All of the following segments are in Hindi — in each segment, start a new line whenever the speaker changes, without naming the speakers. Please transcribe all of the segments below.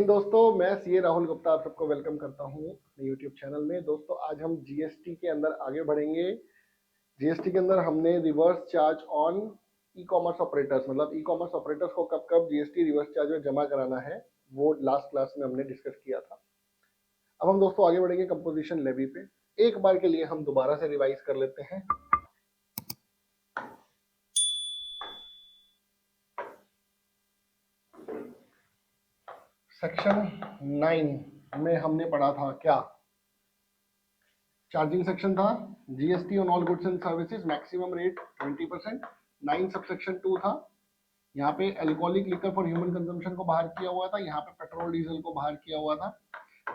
मॉर्निंग दोस्तों, मैं सीए राहुल गुप्ता आप सबको वेलकम करता हूं अपने यूट्यूब चैनल में। दोस्तों आज हम जीएसटी के अंदर आगे बढ़ेंगे। जीएसटी के अंदर हमने reverse charge on e commerce operators, मतलब ई कॉमर्स ऑपरेटर्स को कब कब जीएसटी रिवर्स चार्ज में जमा कराना है, वो लास्ट क्लास में हमने डिस्कस किया था। अब हम दोस्तों आगे बढ़ेंगे कंपोजिशन लेवी पे। एक बार के लिए हम दोबारा से रिवाइज कर लेते हैं। सेक्शन 9 में हमने पढ़ा था क्या? चार्जिंग सेक्शन था, GST on all goods and services maximum rate 20%। 9 subsection 2 था, यहाँ पे alcoholic liquor for human consumption को बाहर किया हुआ था, यहाँ पे पेट्रोल डीजल को बाहर किया हुआ था।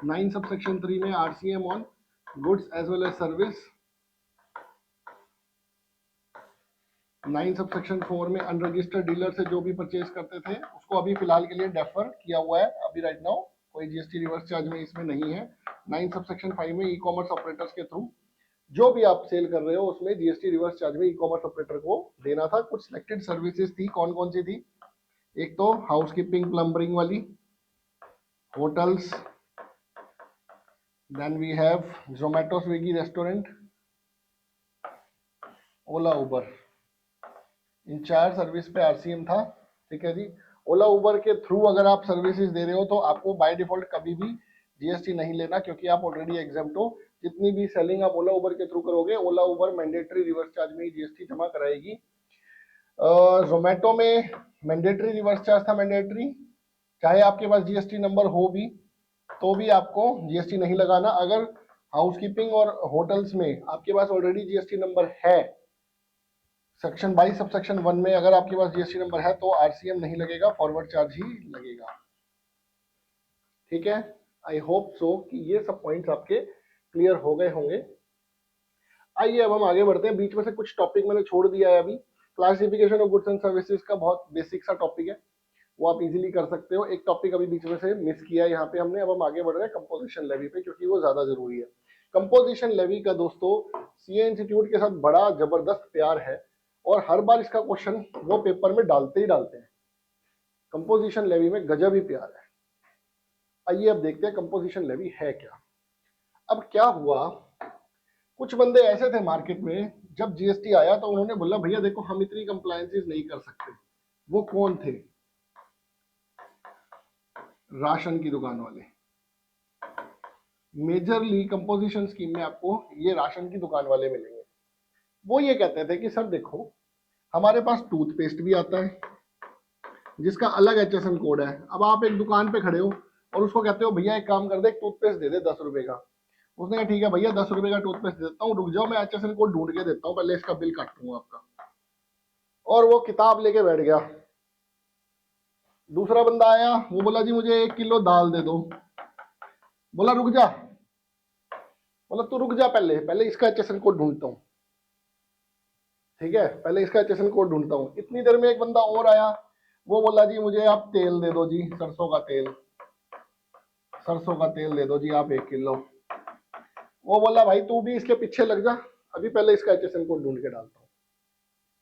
9 सबसेक्शन 3 में RCM on goods as well as service. 9 subsection 4 में अनरजिस्टर्ड डीलर से जो भी परचेज करते थे उसको अभी फिलहाल के लिए डेफर किया हुआ है, अभी राइट नाउ कोई जीएसटी रिवर्स चार्ज में इसमें नहीं है। 9 सबसेक्शन 5 में ई कॉमर्स ऑपरेटर्स के थ्रू जो भी आप सेल कर रहे हो उसमें जीएसटी रिवर्स चार्ज में ई कॉमर्स ऑपरेटर को देना था। कुछ सिलेक्टेड सर्विसेज थी, कौन कौन सी थी? एक तो हाउसकीपिंग प्लम्बरिंग वाली, hotels, then we have Zomato Swiggy restaurant, Ola Uber. इन 4 सर्विस पे आरसीएम था। ठीक है जी। ओला उबर के थ्रू अगर आप सर्विसेज दे रहे हो तो आपको बाय डिफॉल्ट कभी भी जीएसटी नहीं लेना, क्योंकि आप ऑलरेडी एग्जेम्प्ट हो। जितनी भी सेलिंग आप ओला उबर के थ्रू करोगे, ओला उबर मैंडेटरी रिवर्स चार्ज में ही जीएसटी जमा कराएगी। जोमेटो में मैंडेटरी रिवर्स चार्ज था, मैंडेटरी, चाहे आपके पास जीएसटी नंबर हो भी तो भी आपको जीएसटी नहीं लगाना। अगर हाउसकीपिंग और होटल्स में आपके पास ऑलरेडी जीएसटी नंबर है, सेक्शन 22 सब सेक्शन 1 में अगर आपके पास जीएसटी नंबर है तो आरसीएम नहीं लगेगा, फॉरवर्ड चार्ज ही लगेगा। ठीक है, आई होप सो कि ये सब पॉइंट्स आपके क्लियर हो गए होंगे। आइए अब हम आगे बढ़ते हैं। बीच में से कुछ टॉपिक मैंने छोड़ दिया है अभी। Classification of goods and services का बहुत बेसिक सा टॉपिक है, वो आप इजीली कर सकते हो। एक टॉपिक अभी बीच में से मिस किया है यहाँ पे हमने। अब हम आगे बढ़ रहे हैं कंपोजिशन लेवी पे, क्योंकि वो ज्यादा जरूरी है। कंपोजिशन लेवी का दोस्तों सीए इंस्टीट्यूट के साथ बड़ा जबरदस्त प्यार है और हर बार इसका क्वेश्चन वो पेपर में डालते ही डालते हैं। कंपोजिशन लेवी में गजब ही प्यार है। आइए अब देखते हैं कंपोजिशन लेवी है क्या। अब क्या हुआ, कुछ बंदे ऐसे थे मार्केट में, जब जीएसटी आया तो उन्होंने बोला भैया देखो हम इतनी कंप्लायंसेस नहीं कर सकते। वो कौन थे? राशन की दुकान वाले। मेजरली कंपोजिशन स्कीम में आपको ये राशन की दुकान वाले मिलेंगे। वो ये कहते थे कि सर देखो हमारे पास टूथपेस्ट भी आता है जिसका अलग एचएसएन कोड है। अब आप एक दुकान पे खड़े हो और उसको कहते हो भैया एक काम कर दे, एक टूथपेस्ट दे दे 10 रुपए का। उसने कहा ठीक है भैया 10 रुपए का टूथपेस्ट देता हूँ, रुक जाओ मैं एचएसएन कोड ढूंढ के देता हूँ, पहले इसका बिल काट दूंगा आपका। और वो किताब लेके बैठ गया। दूसरा बंदा आया, वो बोला जी मुझे 1 किलो दाल दे दो। बोला रुक जा, बोला तू रुक जा, पहले पहले इसका एचएसएन कोड ढूंढता हूँ। ठीक है, पहले इसका एचएसएन कोड ढूंढता हूँ। इतनी देर में एक बंदा और आया, वो बोला जी मुझे आप तेल दे दो जी, सरसों का तेल, सरसों का तेल दे दो जी आप 1 किलो। वो बोला भाई तू भी इसके पीछे लग जा, अभी पहले इसका एचएसएन कोड ढूंढ के डालता हूँ।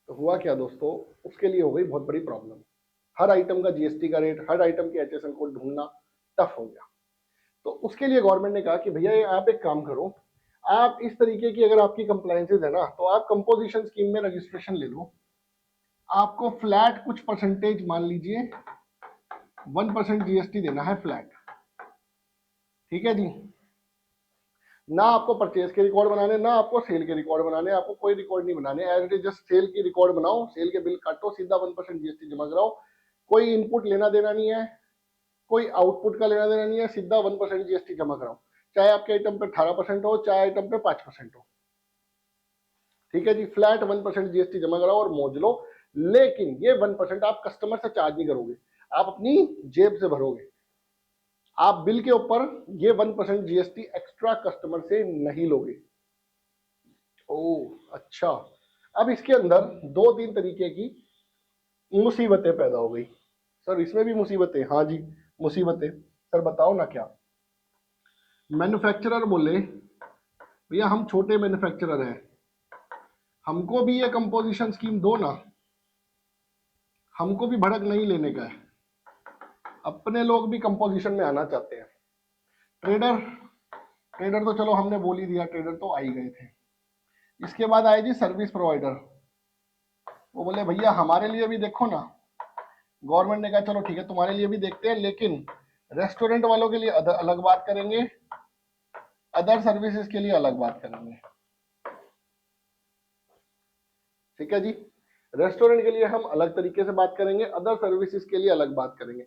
तो हुआ क्या दोस्तों, उसके लिए हो गई बहुत बड़ी प्रॉब्लम। हर आइटम का जीएसटी का रेट, हर आइटम के एचएसएन कोड ढूंढना टफ हो गया। तो उसके लिए गवर्नमेंट ने कहा कि भैया आप एक काम करो, आप इस तरीके की अगर आपकी कंप्लायंसेज है ना तो आप कंपोजिशन स्कीम में रजिस्ट्रेशन ले लो। आपको फ्लैट कुछ परसेंटेज, मान लीजिए 1% जीएसटी देना है फ्लैट। ठीक है जी। ना आपको परचेज के रिकॉर्ड बनाने, ना आपको सेल के रिकॉर्ड बनाने, आपको कोई रिकॉर्ड नहीं बनाने। As it is just sale की रिकॉर्ड बनाओ, सेल के बिल काटो, सीधा 1% जीएसटी जमा कराओ। कोई इनपुट लेना देना नहीं है, कोई आउटपुट का लेना देना नहीं है, सीधा 1% जीएसटी जमा कराओ। चाहे आपके आइटम पे 18% हो, चाहे आइटम पे 5% हो। ठीक है जी, फ्लैट 1% जीएसटी जमा कराओ और मौज लो। लेकिन ये 1% आप कस्टमर से चार्ज नहीं करोगे, आप अपनी जेब से भरोगे। आप बिल के ऊपर ये 1% जीएसटी एक्स्ट्रा कस्टमर से नहीं लोगे। ओह अच्छा। अब इसके अंदर 2-3 तरीके की मुसीबतें पैदा हो गई। सर इसमें भी मुसीबतें? हाँ जी मुसीबतें। सर बताओ ना क्या? मैन्युफैक्चरर बोले भैया हम छोटे मैन्युफैक्चरर हैं, हमको भी ये कंपोजिशन स्कीम दो ना, हमको भी भड़क नहीं लेने का है। अपने लोग भी कंपोजिशन में आना चाहते हैं। ट्रेडर, ट्रेडर तो चलो हमने बोल ही दिया, ट्रेडर तो आ ही गए थे। इसके बाद आए जी सर्विस प्रोवाइडर। वो बोले भैया हमारे लिए भी देखो ना। गवर्नमेंट ने कहा चलो ठीक है तुम्हारे लिए भी देखते हैं, लेकिन रेस्टोरेंट वालों के लिए अलग बात करेंगे, अदर सर्विसेज के लिए अलग बात करेंगे। ठीक है जी, रेस्टोरेंट के लिए हम अलग तरीके से बात करेंगे, अदर सर्विसेज के लिए अलग बात करेंगे।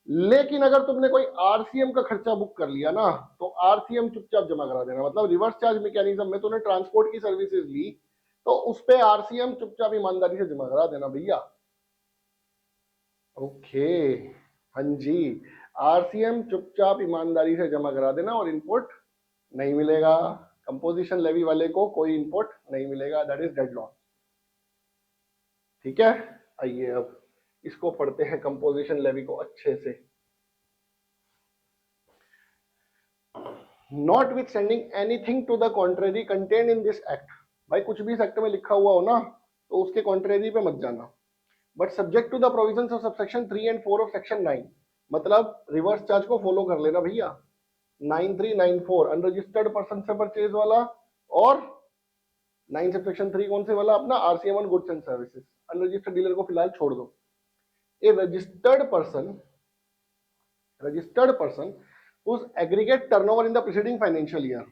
लेकिन अगर तुमने कोई आरसीएम का खर्चा बुक कर लिया ना, तो आरसीएम चुपचाप जमा करा देना। मतलब रिवर्स चार्ज मैकेनिज्म में तुमने ट्रांसपोर्ट की सर्विसेज ली तो उस पे आरसीएम चुपचाप ईमानदारी से जमा करा देना भैया। ओके, हाँ जी, आरसीएम चुपचाप ईमानदारी से जमा करा देना और इनपुट नहीं मिलेगा। कंपोजिशन लेवी वाले को कोई इनपुट नहीं मिलेगा, दैट इज डेड लॉस। ठीक है, आइए अब इसको पढ़ते हैं कंपोजिशन लेवी को अच्छे से। Notwithstanding anything to the contrary contained in this act. भाई कुछ भी इस एक्ट में लिखा हुआ हो ना तो उसके कॉन्ट्रेरी पे मत जाना। But subject to the provisions of subsection 3 and 4 of section 9, मतलब रिवर्स चार्ज को फॉलो कर लेना भैया। 9394 अनरजिस्टर्ड पर्सन से परचेज वाला, और 9 सबसेक्शन 3 कौन से वाला अपना RCM on goods and services. Unregistered dealer को फिलहाल छोड़ दो। A registered person whose aggregate turnover in the preceding financial year,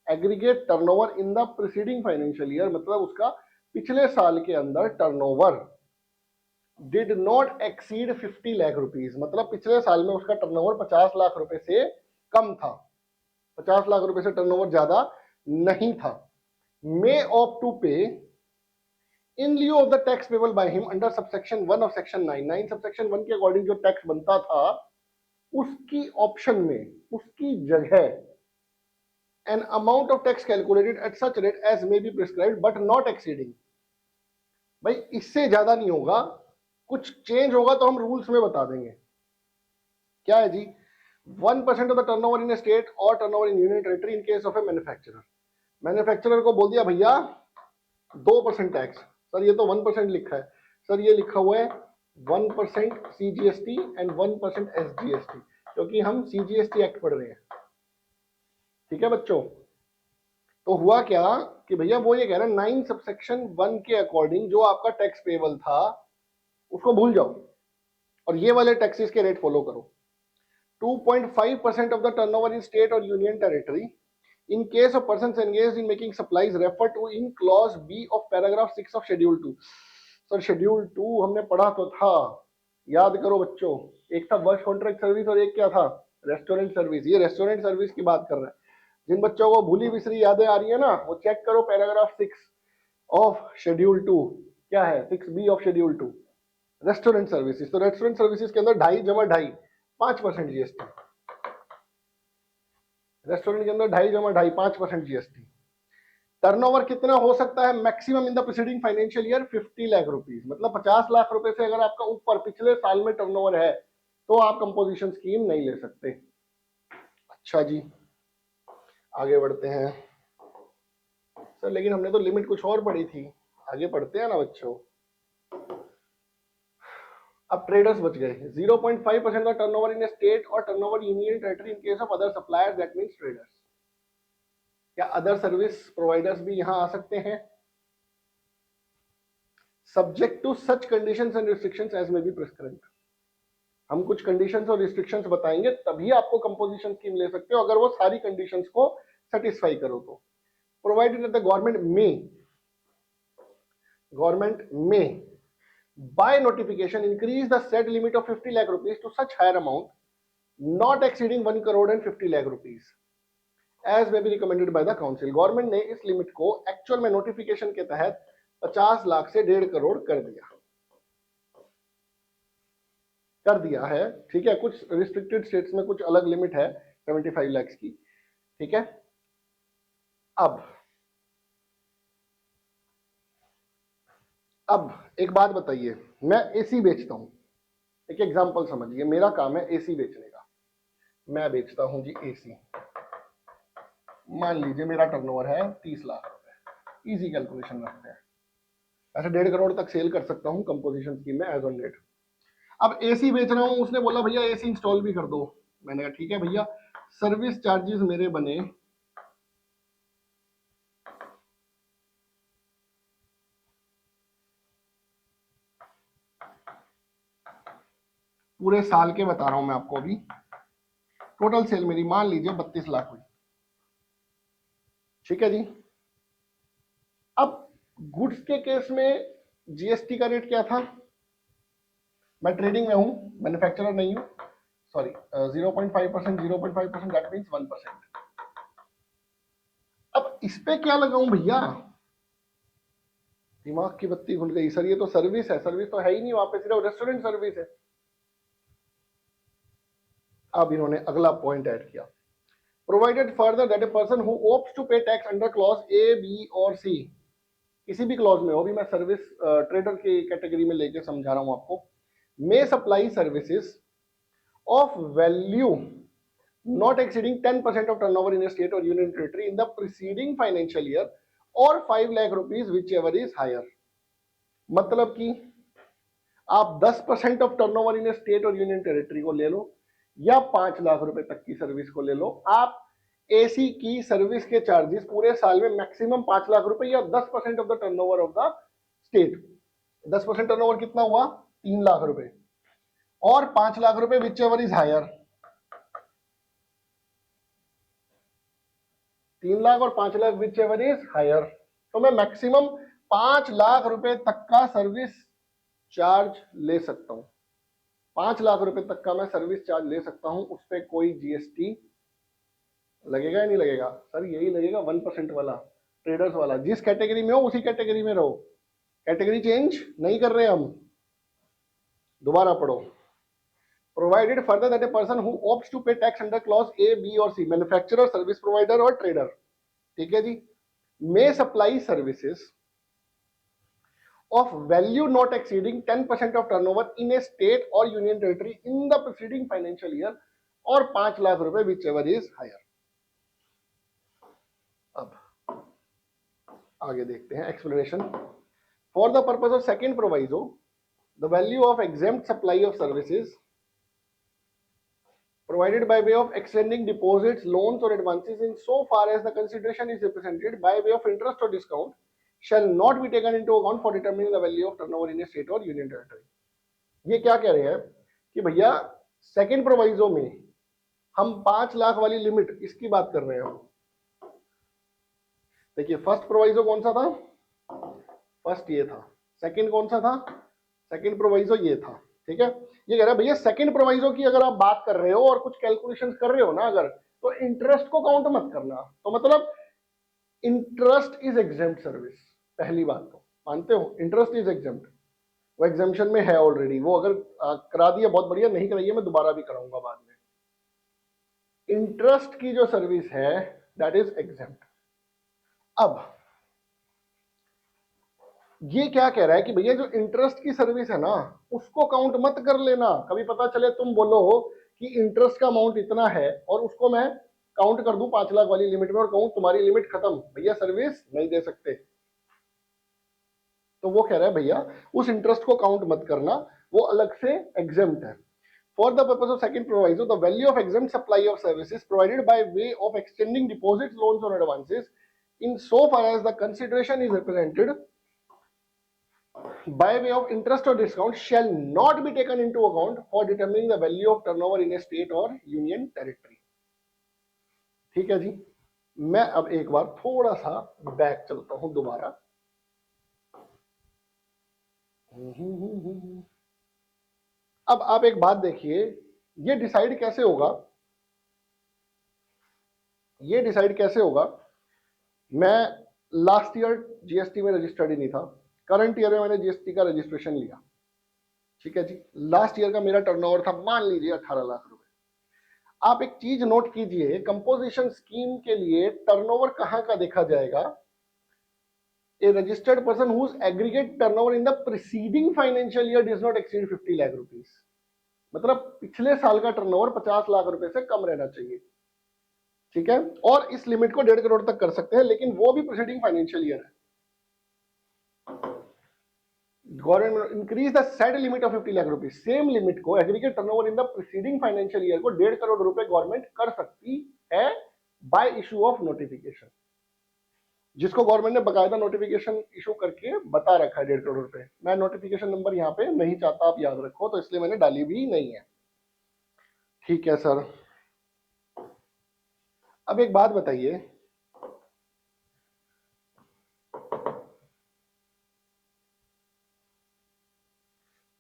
aggregate turnover in the preceding financial year मतलब उसका पिछले साल के अंदर turnover did not exceed 50 lakh rupees, मतलब पिछले साल में उसका टर्नओवर 50 लाख रुपए से कम था, 50 लाख रुपए से टर्नओवर ज्यादा नहीं था। may opt to pay in lieu of the tax payable by him under subsection 1 of section 9, 9 subsection 1 के अकॉर्डिंग जो टैक्स बनता था उसकी ऑप्शन में उसकी जगह an amount of tax calculated at such rate as may be prescribed but not exceeding। भाई इससे ज्यादा नहीं होगा, कुछ चेंज होगा तो हम रूल्स में बता देंगे। क्या है जी, 1% of the turnover in state और turnover in union territory in case of a manufacturer. Manufacturer को बोल दिया भैया 2% टैक्स। सर ये तो 1% लिखा है। सर ये लिखा हुआ है 1% सीजीएसटी एंड 1% एसजीएसटी, क्योंकि हम सीजीएसटी एक्ट पढ़ रहे हैं। ठीक है बच्चों, तो हुआ क्या कि भैया वो ये कह रहा है 9 सबसेक्शन 1 के अकॉर्डिंग जो आपका टैक्स पेबल था उसको भूल जाओ और ये वाले टैक्सेस के रेट फॉलो करो। 2.5% of the turnover in state और union territory in case of persons engaged in making supplies refer to in clause B of paragraph 6 of schedule 2। Sir schedule 2 हमने पढ़ा तो था, याद करो बच्चों, एक था वर्क कॉन्ट्रैक्ट सर्विस और एक क्या था, रेस्टोरेंट सर्विस। ये रेस्टोरेंट सर्विस की बात कर रहा है। जिन बच्चों को भूली बिसरी यादें आ रही है ना, वो चेक करो पैराग्राफ 6 ऑफ शेड्यूल 2 क्या है, 6B of schedule 2 restaurant services. तो रेस्टोरेंट सर्विसेज के अंदर 2.5 जमा 2.5 5% जीएसटी। रेस्टोरेंट के अंदर 2.5 जमा 2.5 5% जीएसटी। टर्नओवर कितना हो सकता है maximum in the preceding financial year 50 lakh rupees, मतलब 50 लाख रुपए से अगर आपका ऊपर पिछले साल में टर्नओवर है तो आप कंपोजिशन स्कीम नहीं ले सकते। अच्छा जी, आगे बढ़ते हैं। सर लेकिन हमने तो लिमिट कुछ और पढ़ी थी, आगे पढ़ते हैं ना बच्चों। अब ट्रेडर्स बच गए। 0.5% का टर्नओवर इन स्टेट और turnover union territory in case of other suppliers, that means traders. क्या अदर सर्विस प्रोवाइडर्स भी यहां आ सकते हैं? Subject to such conditions and restrictions as may be prescribed. हम कुछ कंडीशंस और रिस्ट्रिक्शंस बताएंगे तभी आपको कंपोजिशन स्कीम ले सकते हो, अगर वो सारी कंडीशंस को सेटिस्फाई करो तो। प्रोवाइडेड दैट द गवर्नमेंट में by notification increase the said limit of 50 lakh rupees to such higher amount not exceeding 1 crore and 50 lakh rupees as may be recommended by the council। Government ने इस लिमिट को एक्चुअल में नोटिफिकेशन के तहत 50 लाख से 1.5 करोड़ कर दिया है। ठीक है, कुछ रिस्ट्रिक्टेड स्टेट्स में कुछ अलग लिमिट है 75 लाख की। ठीक है, अब एक बात बताइए, मैं एसी बेचता हूं, एक एग्जांपल समझिए, मेरा काम है एसी बेचने का। मैं बेचता हूं जी एसी, मान लीजिए मेरा टर्नओवर है 30 लाख रुपए, इजी कैलकुलेशन रखते हैं, ऐसे 1.5 करोड़ तक सेल कर सकता हूं कंपोजिशन स्कीम में एज ऑन डेट। अब एसी बेच रहा हूं, उसने बोला भैया एसी इंस्टॉल भी कर दो। मैंने कहा ठीक है भैया, सर्विस चार्जेस मेरे बने पूरे साल के, बता रहा हूं मैं आपको अभी। टोटल सेल मेरी मान लीजिए 32 लाख हुई, ठीक है जी। अब गुड्स के केस में जीएसटी का रेट क्या था? मैं ट्रेडिंग में हूं, मैन्युफैक्चरर नहीं हूं, सॉरी, 0.5%, 0.5%, दैट मीन्स 1%। अब इस पे क्या लगाऊं भैया? दिमाग की बत्ती खुल गई सर, ये तो सर्विस है, सर्विस तो है ही नहीं वहां पे, सिर्फ रेस्टोरेंट सर्विस है। अब इन्होंने अगला पॉइंट ऐड किया, provided further that a person who opts to pay tax under clause A, B और सी, किसी भी क्लॉज में हो, भी मैं सर्विस ट्रेडर की कैटेगरी में लेके समझा रहा हूं आपको, may supply services of value not exceeding 10% of turnover in a state or union territory in the preceding financial year or 5 lakh rupees whichever is higher। मतलब कि आप 10% ऑफ टर्नओवर इन स्टेट और यूनियन टेरिटरी को ले लो या 5 लाख रुपए तक की सर्विस को ले लो, आप एसी की सर्विस के चार्जेस पूरे साल में मैक्सिमम 5 लाख रुपए या 10% of the turnover of the state. 10% turnover कितना हुआ? 3 लाख रुपए, और 5 लाख रुपए whichever is higher. 3 lakh और 5 lakh whichever is higher, तो मैं मैक्सिमम 5 लाख रुपए तक का सर्विस चार्ज ले सकता हूं। 5 लाख रुपए तक का मैं सर्विस चार्ज ले सकता हूं, उस पर कोई जीएसटी लगेगा या नहीं लगेगा? सर यही लगेगा 1% वाला, ट्रेडर्स वाला। जिस कैटेगरी में हो उसी कैटेगरी में रहो, कैटेगरी चेंज नहीं कर रहे हम। दोबारा पढ़ो, provided further that a person who opts to pay tax under clause A, B और सी, मैन्युफैक्चरर, सर्विस प्रोवाइडर और ट्रेडर, ठीक है जी, may supply services of value not exceeding 10% of turnover in a state or union territory in the preceding financial year और 5 लाख रुपए whichever is higher। अब आगे देखते हैं explanation. For the purpose of second proviso, the value of exempt supply of services provided by way of extending deposits, loans or advances in so far as the consideration is represented by way of interest or discount shall not be taken into account for determining the value of turnover in a state or union territory। ये क्या कह रहे हैं कि भैया सेकेंड प्रोवाइजो में हम 5 लाख वाली लिमिट इसकी बात कर रहे हैं। देखिए फर्स्ट प्रोवाइजो कौन सा था? फर्स्ट ये था। सेकंड कौन सा था? सेकंड प्रोवाइजो ये था, ठीक है। ये कह रहा है भैया सेकंड प्रोवाइजो की अगर आप बात कर रहे हो और कुछ कैलकुलेशंस कर रहे हो ना अगर, तो इंटरेस्ट को काउंट मत करना। तो मतलब इंटरेस्ट इज एग्जेम्प्ट सर्विस, पहली बात तो मानते हो इंटरेस्ट इज एग्जेम्प्ट, वो एग्जामिशन में है ऑलरेडी। वो अगर करा दिया बहुत बढ़िया, नहीं कराइए मैं दोबारा भी कराऊंगा बाद में। इंटरेस्ट की जो सर्विस है दैट इज एग्जेम्प्ट। अब ये क्या कह रहा है कि भैया जो इंटरेस्ट की सर्विस है ना उसको काउंट मत कर लेना। कभी पता चले तुम बोलो कि इंटरेस्ट का अमाउंट इतना है और उसको मैं काउंट कर दूं 5 लाख वाली लिमिट में और कहूं तुम्हारी लिमिट खत्म, भैया सर्विस नहीं दे सकते। तो वो कह रहा है भैया उस इंटरेस्ट को काउंट मत करना, वो अलग से एग्जेम्प्ट है। For the purpose of second proviso, the value of exempt supply of services provided by way of extending deposits, loans or advances in so far as the consideration is represented by way of interest or discount shall not be taken into account for determining the value of turnover in a state or union territory। ठीक है जी। मैं अब एक बार थोड़ा सा बैक चलता हूं दोबारा। अब आप एक बात देखिए, ये डिसाइड कैसे होगा? ये डिसाइड कैसे होगा? मैं लास्ट ईयर जीएसटी में रजिस्टर्ड ही नहीं था, करंट ईयर में मैंने जीएसटी का रजिस्ट्रेशन लिया, ठीक है जी। लास्ट ईयर का मेरा टर्नओवर था मान लीजिए 18 लाख रुपए। आप एक चीज नोट कीजिए, कंपोजिशन स्कीम के लिए टर्नओवर कहां का देखा जाएगा? A registered person whose aggregate turnover in the preceding financial year does not exceed 50 lakh rupees. मतलब पिछले साल का टर्नओवर 50 लाख रुपए से कम रहना चाहिए, ठीक है। और इस लिमिट को 1.5 करोड़ तक कर सकते हैं, लेकिन वो भी प्रीसीडिंग फाइनेंशियल ईयर है। Government increase the set limit of 50 lakh rupees, same limit को aggregate turnover in the preceding financial year को 1.5 करोड़ रुपए गवर्नमेंट कर सकती है बाय इशू ऑफ नोटिफिकेशन, जिसको गवर्नमेंट ने बकायदा नोटिफिकेशन इशू करके बता रखा है 1.5 करोड़ रुपए। मैं नोटिफिकेशन नंबर यहाँ पे नहीं चाहता आप याद रखो, तो इसलिए मैंने डाली भी नहीं है। ठीक है सर, अब एक बात बताइए,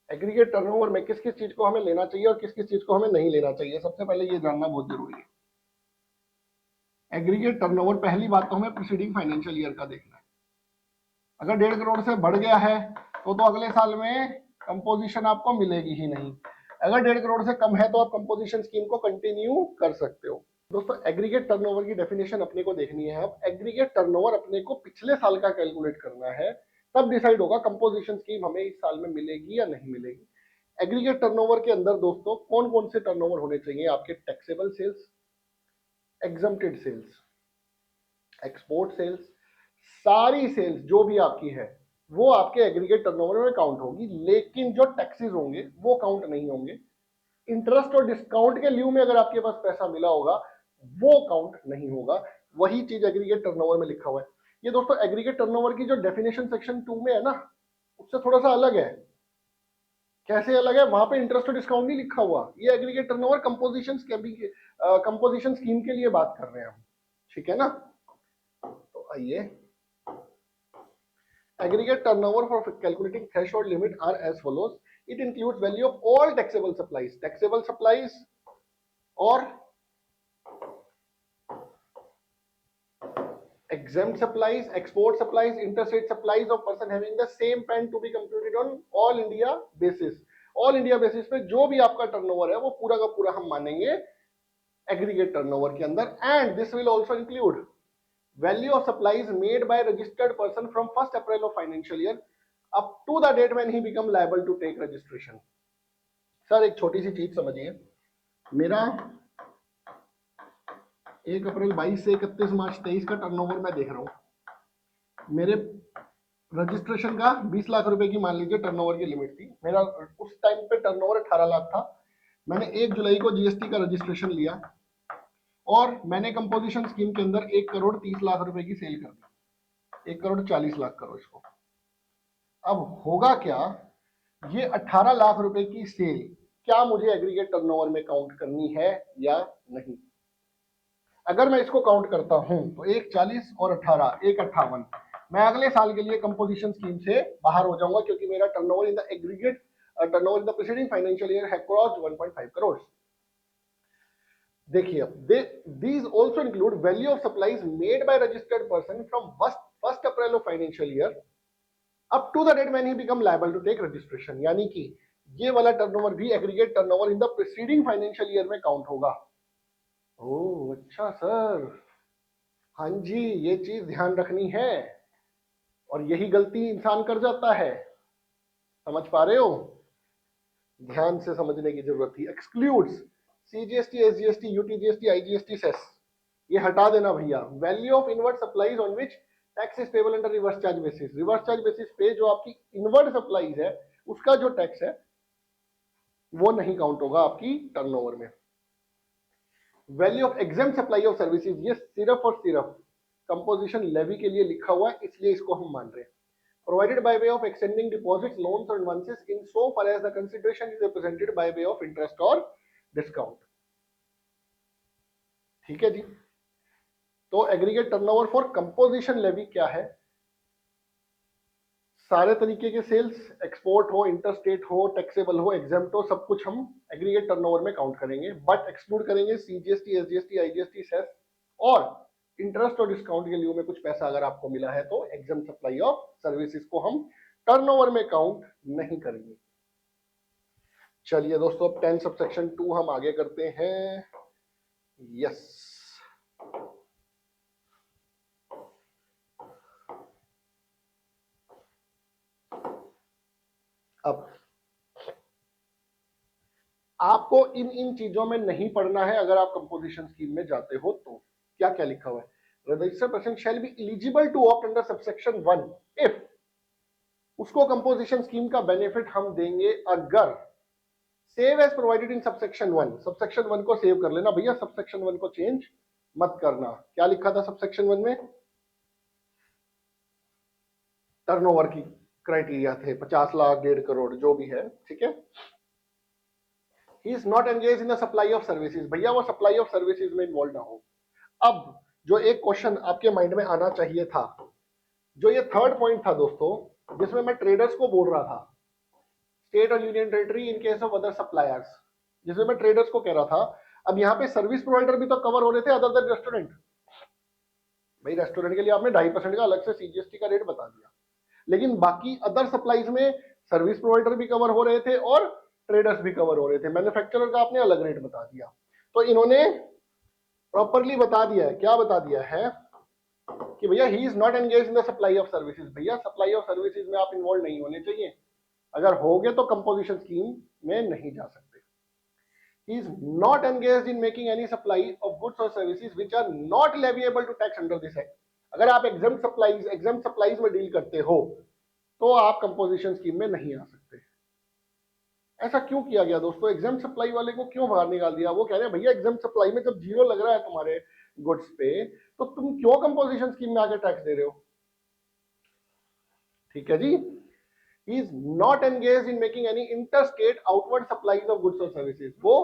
एग्रीगेट टर्नओवर में किस किस चीज को हमें लेना चाहिए और किस किस चीज को हमें नहीं लेना चाहिए, सबसे पहले ये जानना बहुत जरूरी है। एग्रीगेट टर्नओवर, पहली बात तो हमें प्रीसीडिंग फाइनेंशियल ईयर का देखना है। अगर 1.5 करोड़ से बढ़ गया है तो अगले साल में कंपोजिशन आपको मिलेगी ही नहीं। अगर 1.5 करोड़ से कम है तो आप कंपोजिशन स्कीम को कंटिन्यू कर सकते हो। दोस्तों एग्रीगेट टर्नओवर की डेफिनेशन अपने को देखनी है। अब एग्रीगेट टर्नओवर अपने को पिछले साल का कैलकुलेट करना है, तब डिसाइड होगा कंपोजिशन स्कीम हमें इस साल में मिलेगी या नहीं मिलेगी। एग्रीगेट टर्नओवर के अंदर दोस्तों कौन कौन से टर्नओवर होने चाहिए आपके? Taxable sales, exempted sales, export sales, सारी सेल्स जो भी आपकी है वो आपके एग्रीगेट टर्नओवर में काउंट होगी, लेकिन जो टैक्सेस होंगे वो काउंट नहीं होंगे। इंटरेस्ट और डिस्काउंट के लिeu में अगर आपके पास पैसा मिला होगा वो काउंट नहीं होगा। वही चीज एग्रीगेट टर्नओवर में लिखा हुआ है। ये दोस्तों एग्रीगेट टर्नओवर की जो डेफिनेशन सेक्शन 2 में है ना, उससे थोड़ा सा अलग है। कैसे अलग है? वहां पे इंटरेस्ट और डिस्काउंट नहीं लिखा हुआ। ये एग्रीगेट टर्नओवर कंपोजिशन स्कीम के लिए बात कर रहे हैं हम, ठीक है ना। तो आइए, aggregate turnover for calculating threshold limit are as follows. It includes value of all taxable supplies or exempt supplies, export supplies, interstate supplies of person having the same pen to be computed on all India basis. All India basis पे जो भी आपका टर्नओवर है वो पूरा का पूरा हम मानेंगे एग्रीगेट टर्नओवर के अंदर। And this will also include value of supplies made by registered person from 1st April of financial year up to the date when he become liable to take registration. Sir एक छोटी सी चीज समझिए, मेरा 1 अप्रैल 22 से 31 मार्च 23 का टर्नओवर मैं देख रहा हूं। मेरे रजिस्ट्रेशन का 20 लाख रुपए की मान लीजिए टर्नओवर की लिमिट थी। मेरा उस टाइम पे टर्नओवर 18 लाख था। मैंने 1 जुलाई को जीएसटी का रजिस्ट्रेशन लिया और मैंने कंपोजिशन स्कीम के अंदर 1 करोड़ 30 लाख रुपए की सेल कर दी, 1 करोड़ 40 लाख करो इसको। अब होगा क्या, ये 18 लाख रुपए की सेल क्या मुझे एग्रीगेट टर्नओवर में काउंट करनी है या नहीं? अगर मैं इसको काउंट करता हूं तो 1 40 और 18 1 58, मैं अगले साल के लिए कंपोजिशन स्कीम से बाहर हो जाऊंगा, क्योंकि मेरा turnover in the aggregate turnover in the preceding financial year have crossed 1.5 crore. देखिए अब these also include value of supplies made by registered person from 1st April of financial year up to the date when he become liable to take registration। यानी कि ये वाला टर्नओवर भी aggregate turnover in the preceding financial year में काउंट होगा। ओह अच्छा सर, हाँ जी, ये चीज ध्यान रखनी है और यही गलती इंसान कर जाता है। समझ पा रहे हो? ध्यान से समझने की जरूरत थी। Excludes CGST, SGST, UTGST, IGST, cess, ये हटा देना भैया। Value of inward supplies on which tax is payable under reverse charge basis, reverse charge basis पे जो आपकी इनवर्ड सप्लाईज है उसका जो टैक्स है वो नहीं काउंट होगा आपकी टर्नओवर में। Value of exempt supply of services, ये सिर्फ और सिर्फ कंपोजिशन लेवी के लिए लिखा हुआ है, इसलिए इसको हम मान रहे हैं। Provided by way of extending deposits, loans or advances in so far as the consideration is represented by way of interest or discount। ठीक है जी। तो aggregate turnover for composition levy क्या है? सारे तरीके के सेल्स, एक्सपोर्ट हो, इंटरस्टेट हो, टैक्सेबल हो, एग्जेम्प्ट हो, सब कुछ हम एग्रीगेट टर्नओवर में काउंट करेंगे, बट एक्सक्लूड करेंगे सीजीएसटी, एसजीएसटी, आईजीएसटी, सेस और इंटरेस्ट और डिस्काउंट के लिए में कुछ पैसा अगर आपको मिला है तो एग्जेम्प्ट सप्लाई ऑफ सर्विसेज को हम टर्नओवर में काउंट नहीं करेंगे। चलिए दोस्तों, अब 10 सबसेक्शन 2 हम आगे करते हैं। यस, अब आपको इन चीजों में नहीं पढ़ना है। अगर आप कंपोजिशन स्कीम में जाते हो तो क्या क्या लिखा हुआ है? Registered person shall be eligible to opt under subsection 1 if उसको कंपोजिशन स्कीम का बेनिफिट हम देंगे अगर save as provided in subsection 1। Subsection 1 को सेव कर लेना भैया, सबसेक्शन 1 को चेंज मत करना। क्या लिखा था सबसेक्शन 1 में? टर्नओवर की क्राइटेरिया थे 50 लाख 1.5 करोड़ जो भी है, ठीक है। He is not engage in the supply of services, भैया वो सप्लाई ऑफ सर्विसेज में इन्वॉल्व ना हो। अब जो एक क्वेश्चन आपके माइंड में आना चाहिए था, जो ये थर्ड पॉइंट था दोस्तों, जिसमें मैं ट्रेडर्स को बोल रहा था, स्टेट और union territory in case of other suppliers, जिसमें मैं ट्रेडर्स को कह रहा था। अब यहाँ पे सर्विस प्रोवाइडर भी तो कवर हो रहे थे अदर देन रेस्टोरेंट। भाई रेस्टोरेंट के लिए आपने 2.5% का अलग से सीजीएसटी का रेट बता दिया, लेकिन बाकी अदर सप्लाईज में सर्विस प्रोवाइडर भी कवर हो रहे थे और ट्रेडर्स भी कवर हो रहे थे। मैन्युफैक्चरर का आपने अलग रेट बता दिया। तो इन्होंने प्रॉपरली बता दिया है, क्या बता दिया है कि भैया he is not engage in the supply of services. भैया सप्लाई ऑफ सर्विसेज में आप इन्वॉल्व नहीं होने चाहिए, अगर होगे तो कंपोजिशन स्कीम में नहीं जा सकते। He is not engaged in making any supply of goods or services which are not leviable to tax under this act। अगर आप exempt supplies में डील करते हो तो आप कंपोजिशन स्कीम में नहीं आ सकते। ऐसा क्यों किया गया दोस्तों? एग्जाम सप्लाई वाले को क्यों बाहर निकाल दिया? वो कह रहे हैं भैया एग्जाम सप्लाई में जब जीरो लग रहा है तुम्हारे गुड्स पे, तो तुम क्यों कंपोजिशन स्कीम में आके टैक्स दे रहे हो? ठीक है जी। He is not engaged in making any interstate outward supplies of goods or services। वो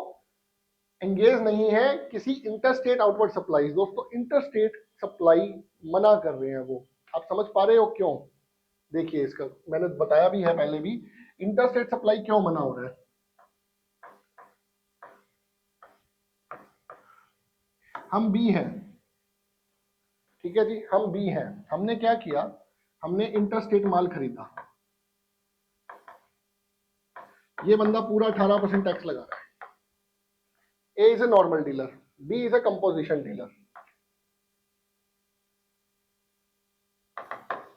एंगेज नहीं है किसी इंटरस्टेट आउटवर्ड सप्लाई। दोस्तों इंटरस्टेट सप्लाई मना कर रहे हैं वो, आप समझ पा रहे हो क्यों? देखिए इसका मैंने बताया भी है पहले भी, इंटरस्टेट सप्लाई क्यों मना हो रहा है। हम बी हैं, ठीक है जी, हम बी हैं। हमने क्या किया, हमने इंटरस्टेट माल खरीदा, ये बंदा पूरा 18% टैक्स लगा रहा है। A is a normal dealer, B is a composition dealer।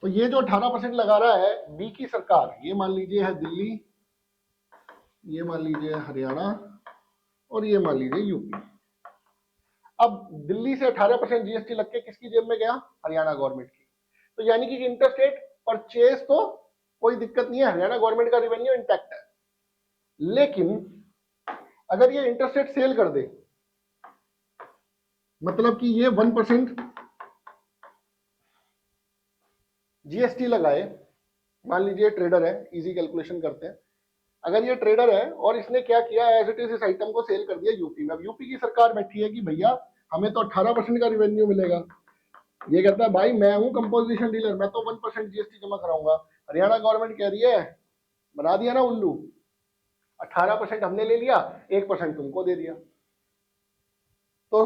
तो ये जो 18% लगा रहा है बी की सरकार, ये मान लीजिए है दिल्ली, ये मान लीजिए हरियाणा और ये मान लीजिए यूपी। अब दिल्ली से 18% जीएसटी लग के किसकी जेब में गया? हरियाणा गवर्नमेंट की। तो यानी कि इंटरस्टेट परचेज तो कोई दिक्कत नहीं है, हरियाणा गवर्नमेंट का रेवेन्यू इंटैक्ट है। लेकिन अगर ये इंटरस्टेट सेल कर दे, मतलब कि ये 1% जीएसटी लगाए, मान लीजिए ट्रेडर है, इजी कैलकुलेशन करते हैं, अगर ये ट्रेडर है और इसने क्या किया, एज इट इज इस आइटम को सेल कर दिया यूपी में। अब यूपी की सरकार बैठी है कि भैया हमें तो 18% का रेवेन्यू मिलेगा। ये कहता है भाई मैं हूं कंपोजिशन डीलर, मैं तो 1% जीएसटी जमा कराऊंगा। हरियाणा गवर्नमेंट कह रही है, बना दिया ना उल्लू, 18% हमने ले लिया, 1% तुमको दे दिया। तो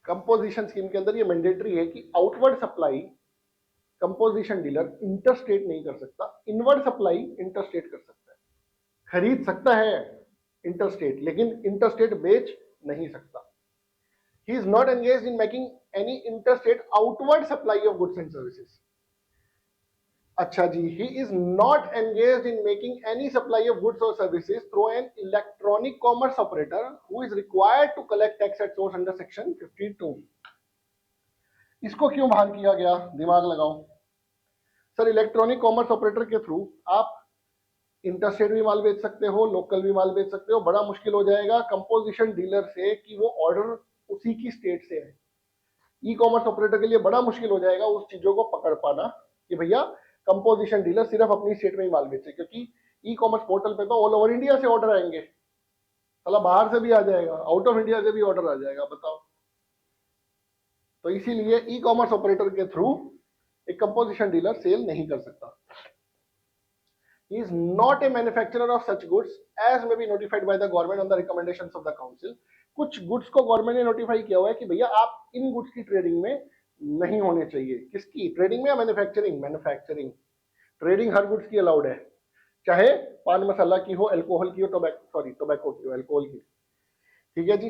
कंपोजिशन स्कीम के अंदर ये मैंडेटरी है कि outward supply composition dealer interstate नहीं कर सकता, इनवर्ड सप्लाई इंटरस्टेट कर सकता है। खरीद सकता है इंटरस्टेट, लेकिन इंटरस्टेट बेच नहीं सकता। He is not engaged in making any interstate outward supply of goods and services। अच्छा जी, he is not engaged in making any supply of goods or services through an electronic commerce operator who is required to collect tax at source under section 52। इसको क्यों बाहर किया गया, दिमाग लगाओ सर। इलेक्ट्रॉनिक कॉमर्स ऑपरेटर के थ्रू आप इंटरस्टेट भी माल बेच सकते हो, लोकल भी माल बेच सकते हो। बड़ा मुश्किल हो जाएगा कंपोजिशन डीलर से कि वो ऑर्डर उसी की स्टेट से है। ई कॉमर्स ऑपरेटर के लिए बड़ा मुश्किल हो जाएगा उस चीजों को पकड़ पाना कि भैया कंपोजिशन डीलर सिर्फ अपनी स्टेट में ही माल बेचे, क्योंकि ई कॉमर्स पोर्टल पे तो ऑल ओवर इंडिया से ऑर्डर आएंगे, साला बाहर से भी आ जाएगा, आउट ऑफ इंडिया से भी ऑर्डर आ जाएगा, बताओ। तो इसीलिए ई कॉमर्स ऑपरेटर के थ्रू एक कंपोजिशन डीलर सेल नहीं कर सकता। He is not a manufacturer of such goods as may be notified by the government on the recommendations of the council। कुछ गुड्स को गवर्नमेंट ने नोटिफाई किया हुआ है कि भैया आप इन गुड्स की ट्रेडिंग में नहीं होने चाहिए। किसकी ट्रेडिंग में? या मैन्युफैक्चरिंग? मैन्युफैक्चरिंग। ट्रेडिंग हर गुड्स की अलाउड है, चाहे पान मसाला की हो, अल्कोहल की हो, टोबैको की हो, अल्कोहल की। ठीक है जी।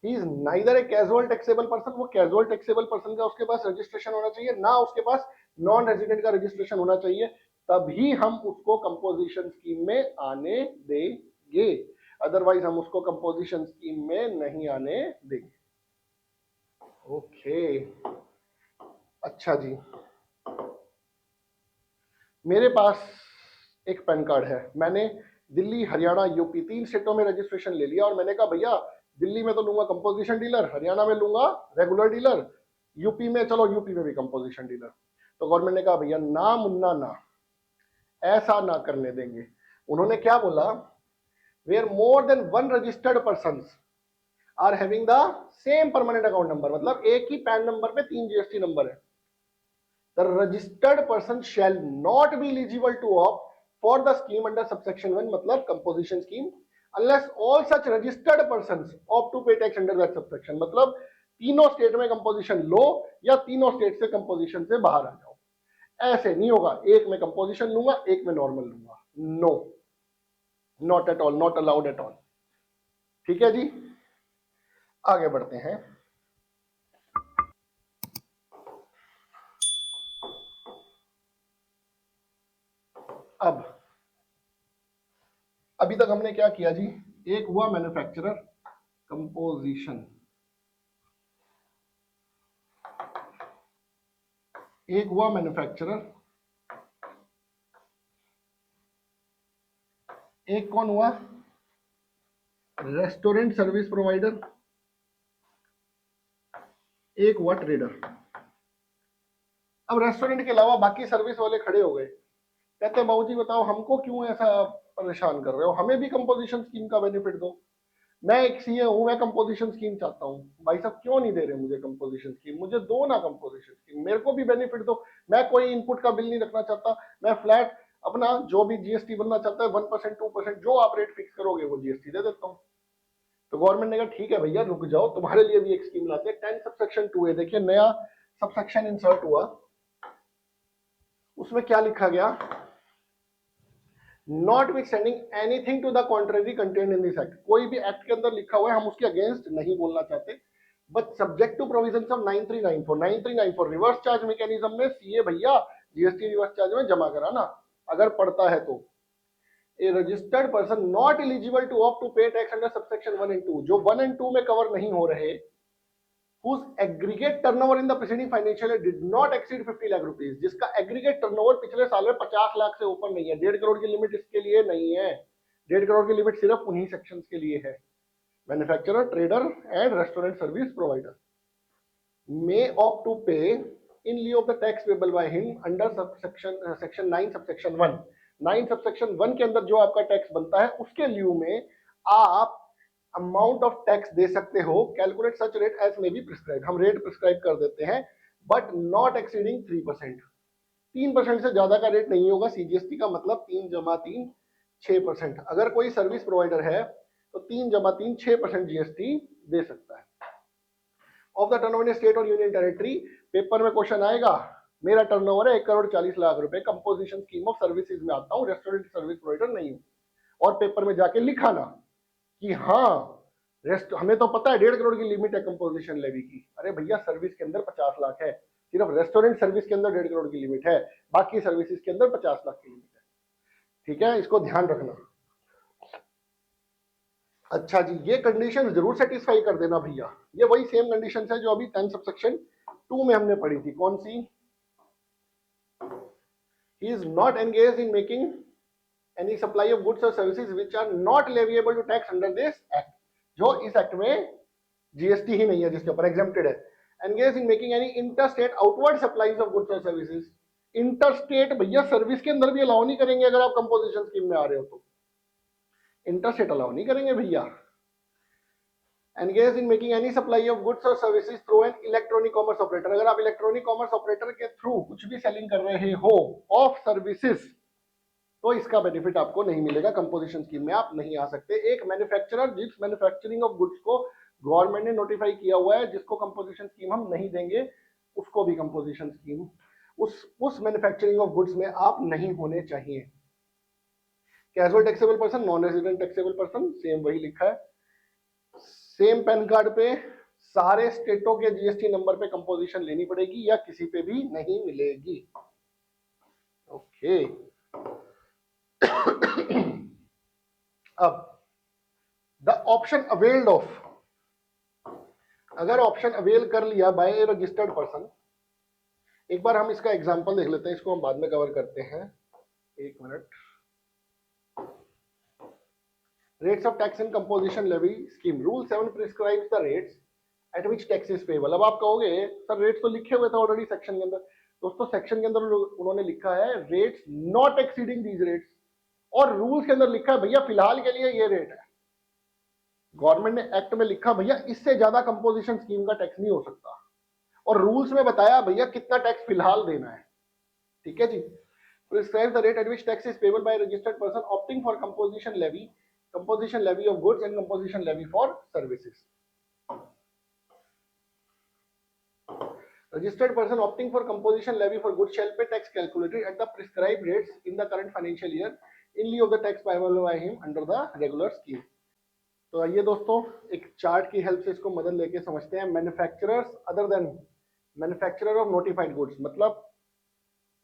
He is neither a casual taxable person. वो कैजुअल टैक्सेबल पर्सन का उसके पास रजिस्ट्रेशन होना चाहिए, ना उसके पास नॉन रेजिडेंट का रजिस्ट्रेशन होना चाहिए, तभी हम उसको कंपोजिशन स्कीम में आने देंगे। अदरवाइज हम उसको कंपोजिशन स्कीम में नहीं आने देंगे। ओके, अच्छा जी, मेरे पास एक पैन कार्ड है, मैंने दिल्ली हरियाणा यूपी 3 स्टेटों में रजिस्ट्रेशन ले लिया और मैंने कहा भैया दिल्ली में तो लूंगा कंपोजिशन डीलर, हरियाणा में लूंगा रेगुलर डीलर, यूपी में चलो यूपी में भी कंपोजिशन डीलर। तो गवर्नमेंट ने कहा भैया ना मुन्ना ना, ऐसा ना करने देंगे। उन्होंने क्या बोला, where more than 1 registered person are having the same permanent account number, मतलब एक ही पैन नंबर पे 3 जीएसटी नंबर है, the registered person shall not be eligible to opt for the scheme under subsection 1, मतलब composition scheme, unless all such registered persons opt to pay tax under that subsection, मतलब तीनों स्टेट में कंपोजिशन लो या तीनों स्टेट से कंपोजिशन से बाहर आ जाओ। ऐसे नहीं होगा, एक में कंपोजिशन लूंगा एक में नॉर्मल लूंगा, no, not at all, not allowed at all. ठीक है जी, आगे बढ़ते हैं। अब अभी तक हमने क्या किया जी, एक हुआ मैन्युफैक्चरर कंपोजिशन, एक हुआ मैन्युफैक्चरर, एक कौन हुआ, रेस्टोरेंट सर्विस प्रोवाइडर, एक हुआ ट्रेडर। अब रेस्टोरेंट के अलावा बाकी सर्विस वाले खड़े हो गए, कहते हैं बाबू जी बताओ हमको क्यों ऐसा परेशान कर रहे हो, हमें भी कंपोजिशन स्कीम का बेनिफिट दो। मैं एक सीए हूं, मैं कंपोजिशन स्कीम चाहता हूं, भाई साहब क्यों नहीं दे रहे मुझे कंपोजिशन स्कीम, मुझे दो ना कंपोजिशन स्कीम, मेरे को भी बेनिफिट दो। मैं कोई इनपुट का बिल नहीं रखना चाहता, मैं फ्लैट अपना जो भी जीएसटी बनना चाहता है 1% 2% जो आप रेट फिक्स करोगे वो जीएसटी दे देता हूँ। तो गवर्नमेंट ने कहा ठीक है भैया रुक जाओ, तुम्हारे लिए भी एक स्कीम लाते हैं, 10 सबसेक्शन 2 है, देखिए नया सबसेक्शन इंसर्ट हुआ, उसमें क्या लिखा गया, notwithstanding anything to the contrary contained in this act, कोई भी एक्ट के अंदर लिखा हुआ है हम उसके अगेंस्ट नहीं बोलना चाहते, but subject to provisions of 9394 reverse charge mechanism में सीए भैया जीएसटी रिवर्स चार्ज में जमा कराना अगर पड़ता है तो। A registered person not eligible to opt to pay tax under subsection 1 and 2, जो 1 एंड 2 में कवर नहीं हो रहे, whose aggregate turnover in the preceding financial year did not exceed 50 lakh rupees, जिसका एग्रीगेट टर्नओवर पिछले साल में 50 लाख से ऊपर नहीं है, 1.5 करोड़ की लिमिट इसके लिए नहीं है, 1.5 करोड़ की लिमिट सिर्फ उन्हीं सेक्शंस के लिए है, manufacturer, trader and restaurant service provider may opt to pay in lieu of the tax payable by him under section 9 subsection 1, 9 subsection 1 के अंदर जो आपका टैक्स बनता है उसके लिeu में आप अमाउंट ऑफ टैक्स दे सकते हो, calculate such rate as may be prescribe, हम रेट प्रिस्क्राइब कर देते हैं, बट नॉट एक्सीडिंग 3%, 3% से ज्यादा का रेट नहीं होगा। सीजीएसटी का मतलब 3 जमा 3 6%, अगर कोई सर्विस प्रोवाइडर है तो 3 जमा 3 6% जीएसटी दे सकता है। Of the turnover in state और यूनियन टेरिटरी, पेपर में क्वेश्चन आएगा, मेरा टर्नओवर है 1 करोड़ 40 लाख रुपए, कंपोजिशन स्कीम ऑफ सर्विसेज में आता हूँ, रेस्टोरेंट सर्विस प्रोवाइडर नहीं हूँ, और पेपर में जाके लिखा ना कि हाँ रेस्ट, हमें तो पता है 1.5 करोड़ की लिमिट है कंपोजिशन लेवी की, अरे भैया सर्विस के अंदर 50 लाख है, सिर्फ रेस्टोरेंट सर्विस के अंदर 1.5 करोड़ की लिमिट है, बाकी सर्विसेज के अंदर 50 लाख की लिमिट है। ठीक है, इसको ध्यान रखना। अच्छा जी, ये कंडीशन जरूर सेटिस्फाई कर देना भैया, ये वही सेम कंडीशन है जो अभी 10 सबसेक्शन 2 में हमने पढ़ी थी, कौन सी, he is not engaged in making any supply of goods or services which are not leviable to tax under this act, जो इस एक्ट में जीएसटी ही नहीं है जिसके ऊपर एग्जेम्प्टेड है, engaged in making any interstate outward supplies of goods or services, interstate भैया सर्विस के अंदर भी अलाउ नहीं करेंगे, अगर आप कंपोजिशन स्कीम में आ रहे हो तो इंटरस्टेट अलाउ नहीं करेंगे भैया। engaged in making any supply of goods or services through an electronic commerce operator, अगर आप इलेक्ट्रॉनिक कॉमर्स ऑपरेटर के थ्रू कुछ भी सेलिंग कर रहे हो ऑफ सर्विसेज तो इसका बेनिफिट आपको नहीं मिलेगा, कंपोजिशन स्कीम में आप नहीं आ सकते। एक मैन्युफैक्चरर जिस मैन्युफैक्चरिंग ऑफ गुड्स को गवर्नमेंट ने नोटिफाई किया हुआ है जिसको कंपोजिशन स्कीम हम नहीं देंगे, उसको भी कंपोजिशन स्कीम, उस मैन्युफैक्चरिंग ऑफ गुड्स में आप नहीं होने चाहिए। Casual taxable person, non resident taxable person, same वही लिखा है, सेम पैन कार्ड पे सारे स्टेटों के जीएसटी नंबर पे कंपोजिशन लेनी पड़ेगी या किसी पे भी नहीं मिलेगी। ओके अब द ऑप्शन अवेल्ड ऑफ, अगर ऑप्शन अवेल कर लिया बाय ए रजिस्टर्ड पर्सन, एक बार हम इसका एग्जांपल देख लेते हैं, इसको हम बाद में कवर करते हैं, एक minute, Rates of tax and composition levy scheme. Rule 7 prescribes the rates at which tax is payable. अब आप कहोगे सर रेट्स तो लिखे हुए थे ऑलरेडी सेक्शन के अंदर। दोस्तों सेक्शन के अंदर उन्होंने लिखा है rates not exceeding these rates, और रूल्स के अंदर लिखा है भैया फिलहाल के लिए ये रेट है। गवर्नमेंट ने एक्ट में लिखा भैया इससे ज्यादा कंपोजिशन स्कीम का टैक्स नहीं हो सकता, और रूल्स में बताया भैया कितना टैक्स फिलहाल देना है। ठीक है जी। Prescribe the rate at which tax is payable by a registered person opting for composition levy of goods and composition levy for services. Registered person opting for composition levy for goods shall pay tax calculated at the prescribed rates in the current financial year in lieu of the tax payable by him under the regular scheme. तो आइए दोस्तों एक चार्ट की हेल्प से इसको मदद लेके समझते हैं। Manufacturers other than manufacturer of notified goods, मतलब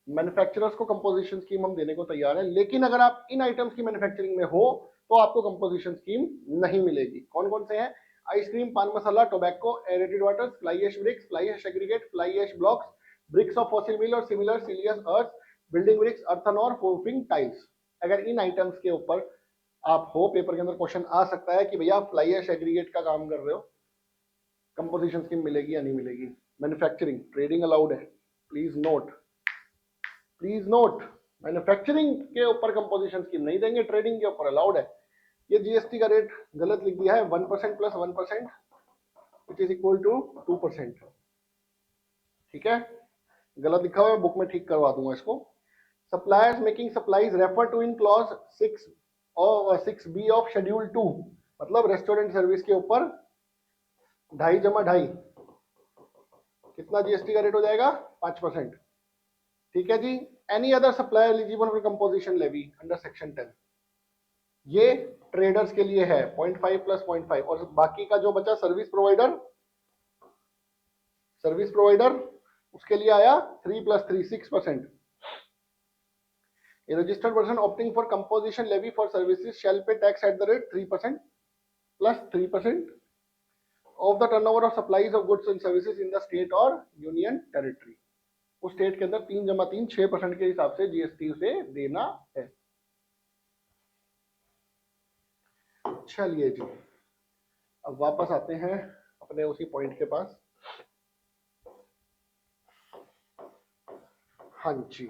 मैन्युफैक्चरर्स को कंपोजिशन स्कीम हम देने को तैयार है, लेकिन अगर आप इन आइटम्स की मैन्युफैक्चरिंग में हो तो आपको कंपोजिशन स्कीम नहीं मिलेगी। कौन कौन से हैं? Ice cream, pan masala, tobacco, aerated water, fly ash bricks, fly ash aggregate, fly ash blocks, bricks of fossil meal और similar siliceous earth, building bricks, earthen और रूफिंग टाइल्स। अगर इन आइटम्स के ऊपर आप हो, पेपर के अंदर क्वेश्चन आ सकता है कि भैया फ्लाई ऐश एग्रीगेट का काम कर रहे हो, कंपोजिशन स्कीम मिलेगी या नहीं मिलेगी? मैन्युफैक्चरिंग, ट्रेडिंग अलाउड है, please note, please note. Manufacturing के ऊपर कंपोजिशन स्कीम नहीं देंगे, ट्रेडिंग के ऊपर अलाउड है। ये जीएसटी का रेट गलत लिख दिया है, 1% plus 1% which is equal to 2%। ठीक है, गलत लिखा हुआ है, बुक में ठीक करवा दूंगा इसको। Suppliers making supplies refer to in clause 6 और 6B ऑफ शेड्यूल 2, मतलब रेस्टोरेंट सर्विस के ऊपर 2.5 जमा 2.5 कितना जीएसटी का रेट हो जाएगा? 5%। ठीक है जी। Any other supplier eligible for composition levy under section 10, ये ट्रेडर्स के लिए है 0.5 प्लस 0.5, और बाकी का जो बचा सर्विस प्रोवाइडर उसके लिए आया 3 plus 3 6%। A registered person opting for composition levy for services shall pay tax at the rate 3% plus 3% of the turnover of supplies of goods and services in the state or union territory. उस स्टेट के अंदर 3 जमा 3 6% के हिसाब से जीएसटी उसे देना है। चलिए जी, अब वापस आते हैं अपने उसी पॉइंट के पास। हाँ जी,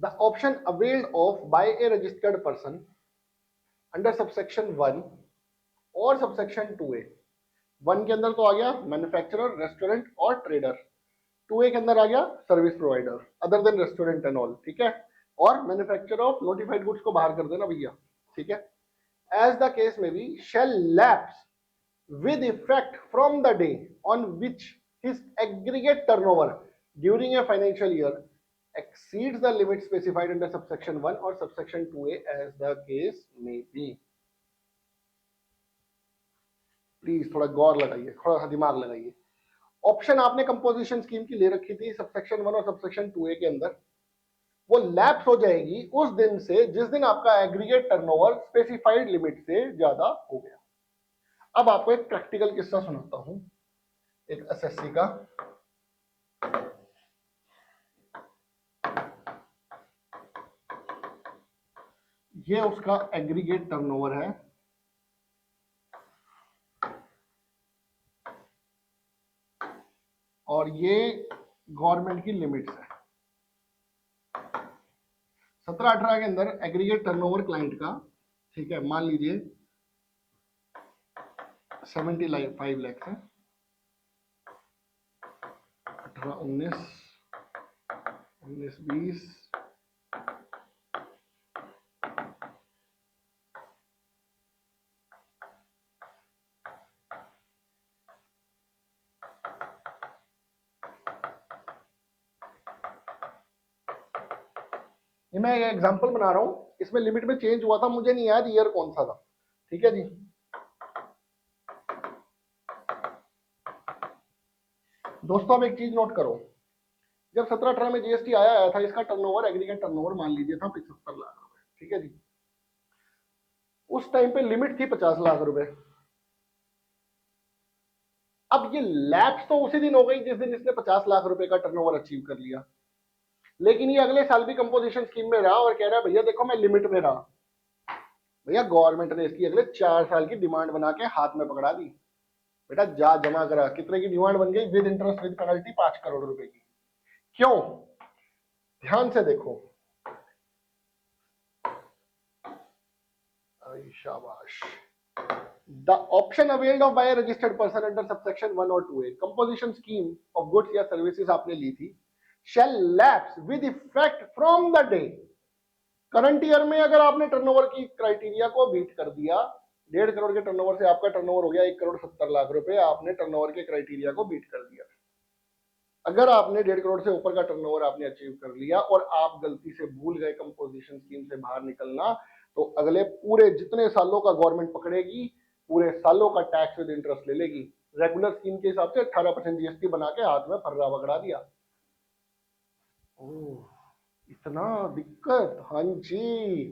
the option availed of by a registered person under subsection 1 और subsection 2A। 1 के अंदर तो आ गया मैन्युफैक्चरर, रेस्टोरेंट और ट्रेडर। 2A के अंदर आ गया service provider other than restaurant and all. ठीक है, और मैन्युफैक्चरर ऑफ नोटिफाइड गुड्स को बाहर कर देना भैया। ठीक है, as the case may be shall lapse with effect from the day on which his aggregate turnover during a financial year exceeds the limit specified under subsection 1 or subsection 2A as the case may be। Please थोड़ा गौर लगाइए, थोड़ा सा दिमाग लगाइए। ऑप्शन आपने कंपोजिशन स्कीम की ले रखी थी सबसेक्शन 1 और सबसेक्शन 2A के अंदर, वो लैप्स हो जाएगी उस दिन से जिस दिन आपका एग्रीगेट टर्नओवर स्पेसिफाइड लिमिट से ज्यादा हो गया। अब आपको एक प्रैक्टिकल किस्सा सुनाता हूं, एक एसएससी का। ये उसका एग्रीगेट टर्नओवर है, और ये गवर्नमेंट की लिमिट्स है। 17-18 के अंदर एग्रीगेट टर्नओवर क्लाइंट का, ठीक है, मान लीजिए 75 लाख है। 18, 19, 20 ये मैं एग्जांपल बना रहा हूं, इसमें लिमिट में चेंज हुआ था, मुझे नहीं याद ईयर कौन सा था। ठीक है जी, दोस्तों अब एक चीज नोट करो, जब 17-18 में जीएसटी आया था, इसका टर्नओवर एग्रीगेट टर्नओवर मान लीजिए था 75 लाख रुपए। ठीक है जी, उस टाइम पे लिमिट थी 50 लाख रुपए। अब ये लैप्स तो उसी दिन हो गई जिस दिन इसने 50 लाख रुपए का टर्नओवर अचीव कर लिया। लेकिन ये अगले साल भी कंपोजिशन स्कीम में रहा और कह रहा है भैया देखो मैं लिमिट में रहा। भैया गवर्नमेंट ने इसकी अगले 4 साल की डिमांड बना के हाथ में पकड़ा दी, बेटा जा जमा करा। कितने की डिमांड बन गई? With interest with penalty 5 crore रुपए की। क्यों? ध्यान से देखो, शाबाश। The option availed of by a registered person under subsection 1 or 2A composition scheme of goods या services आपने ली थी shall lapse with effect from the day। Current year में अगर आपने टर्नओवर की क्राइटेरिया को बीट कर दिया, 1.5 करोड़ के टर्नओवर से आपका टर्नओवर हो गया 1,70,00,000 रुपए, आपने टर्नओवर के क्राइटेरिया को बीट कर दिया। अगर आपने 1.5 करोड़ से ऊपर का टर्नओवर आपने अचीव कर लिया और आप गलती से भूल गए कंपोजिशन स्कीम से बाहर निकलना, तो अगले पूरे जितने सालों का गवर्नमेंट पकड़ेगी, पूरे सालों का टैक्स विद इंटरेस्ट ले लेगी। रेगुलर स्कीम के हिसाब से 18% जीएसटी बना के हाथ में फर्रा पकड़ा दिया। इतना दिक्कत? हाँ जी,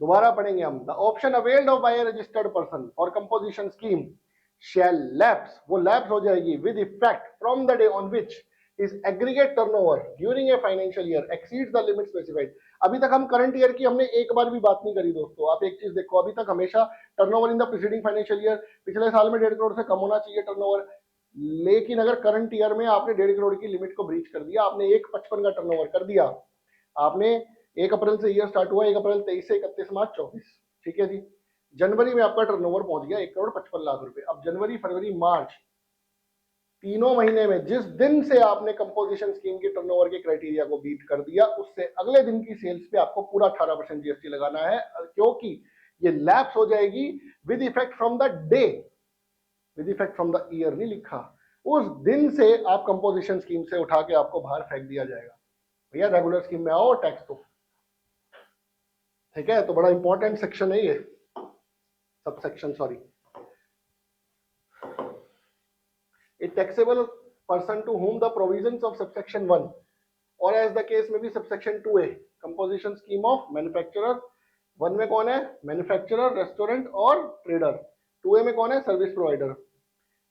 दोबारा पढ़ेंगे हम। The option availed of by registered person for composition scheme shall lapse, वो लैप्स हो जाएगी with effect from the day on which is aggregate turnover during a financial year exceeds the limit specified. अभी तक हम करंट ईयर की हमने एक बार भी बात नहीं करी दोस्तों। आप एक चीज देखो, अभी तक हमेशा turnover in the preceding financial year, पिछले साल में 1.5 करोड़ से कम होना चाहिए टर्नओवर। लेकिन अगर करंट ईयर में आपने 1.5 करोड़ की लिमिट को ब्रीच कर दिया, आपने 1,55 का टर्नओवर कर दिया, आपने 1 अप्रैल से ईयर स्टार्ट हुआ 1 अप्रैल 23 से 31 मार्च 24, ठीक है जी। जनवरी में आपका टर्नओवर पहुंच गया 1,55,00,000 रुपए। अब जनवरी फरवरी मार्च तीनों महीने में जिस दिन से आपने कंपोजिशन स्कीम के टर्नओवर के क्राइटेरिया को बीट कर दिया, उससे अगले दिन की सेल्स पे आपको पूरा 18% जीएसटी लगाना है, क्योंकि ये लैप्स हो जाएगी with effect from the day, with effect from the year नहीं लिखा। उस दिन से आप कंपोजिशन स्कीम से उठा के आपको बाहर फेंक दिया जाएगा। भैया रेगुलर स्कीम में आओ टैक्स तो, ठीक है। तो बड़ा इंपॉर्टेंट सेक्शन है ये, sub section, sorry. A taxable person to whom the provisions of subsection 1 or as the case may be subsection 2A composition scheme of manufacturer, 1 में कौन है? मैन्युफैक्चरर, रेस्टोरेंट और ट्रेडर, 2A में कौन है? Service provider.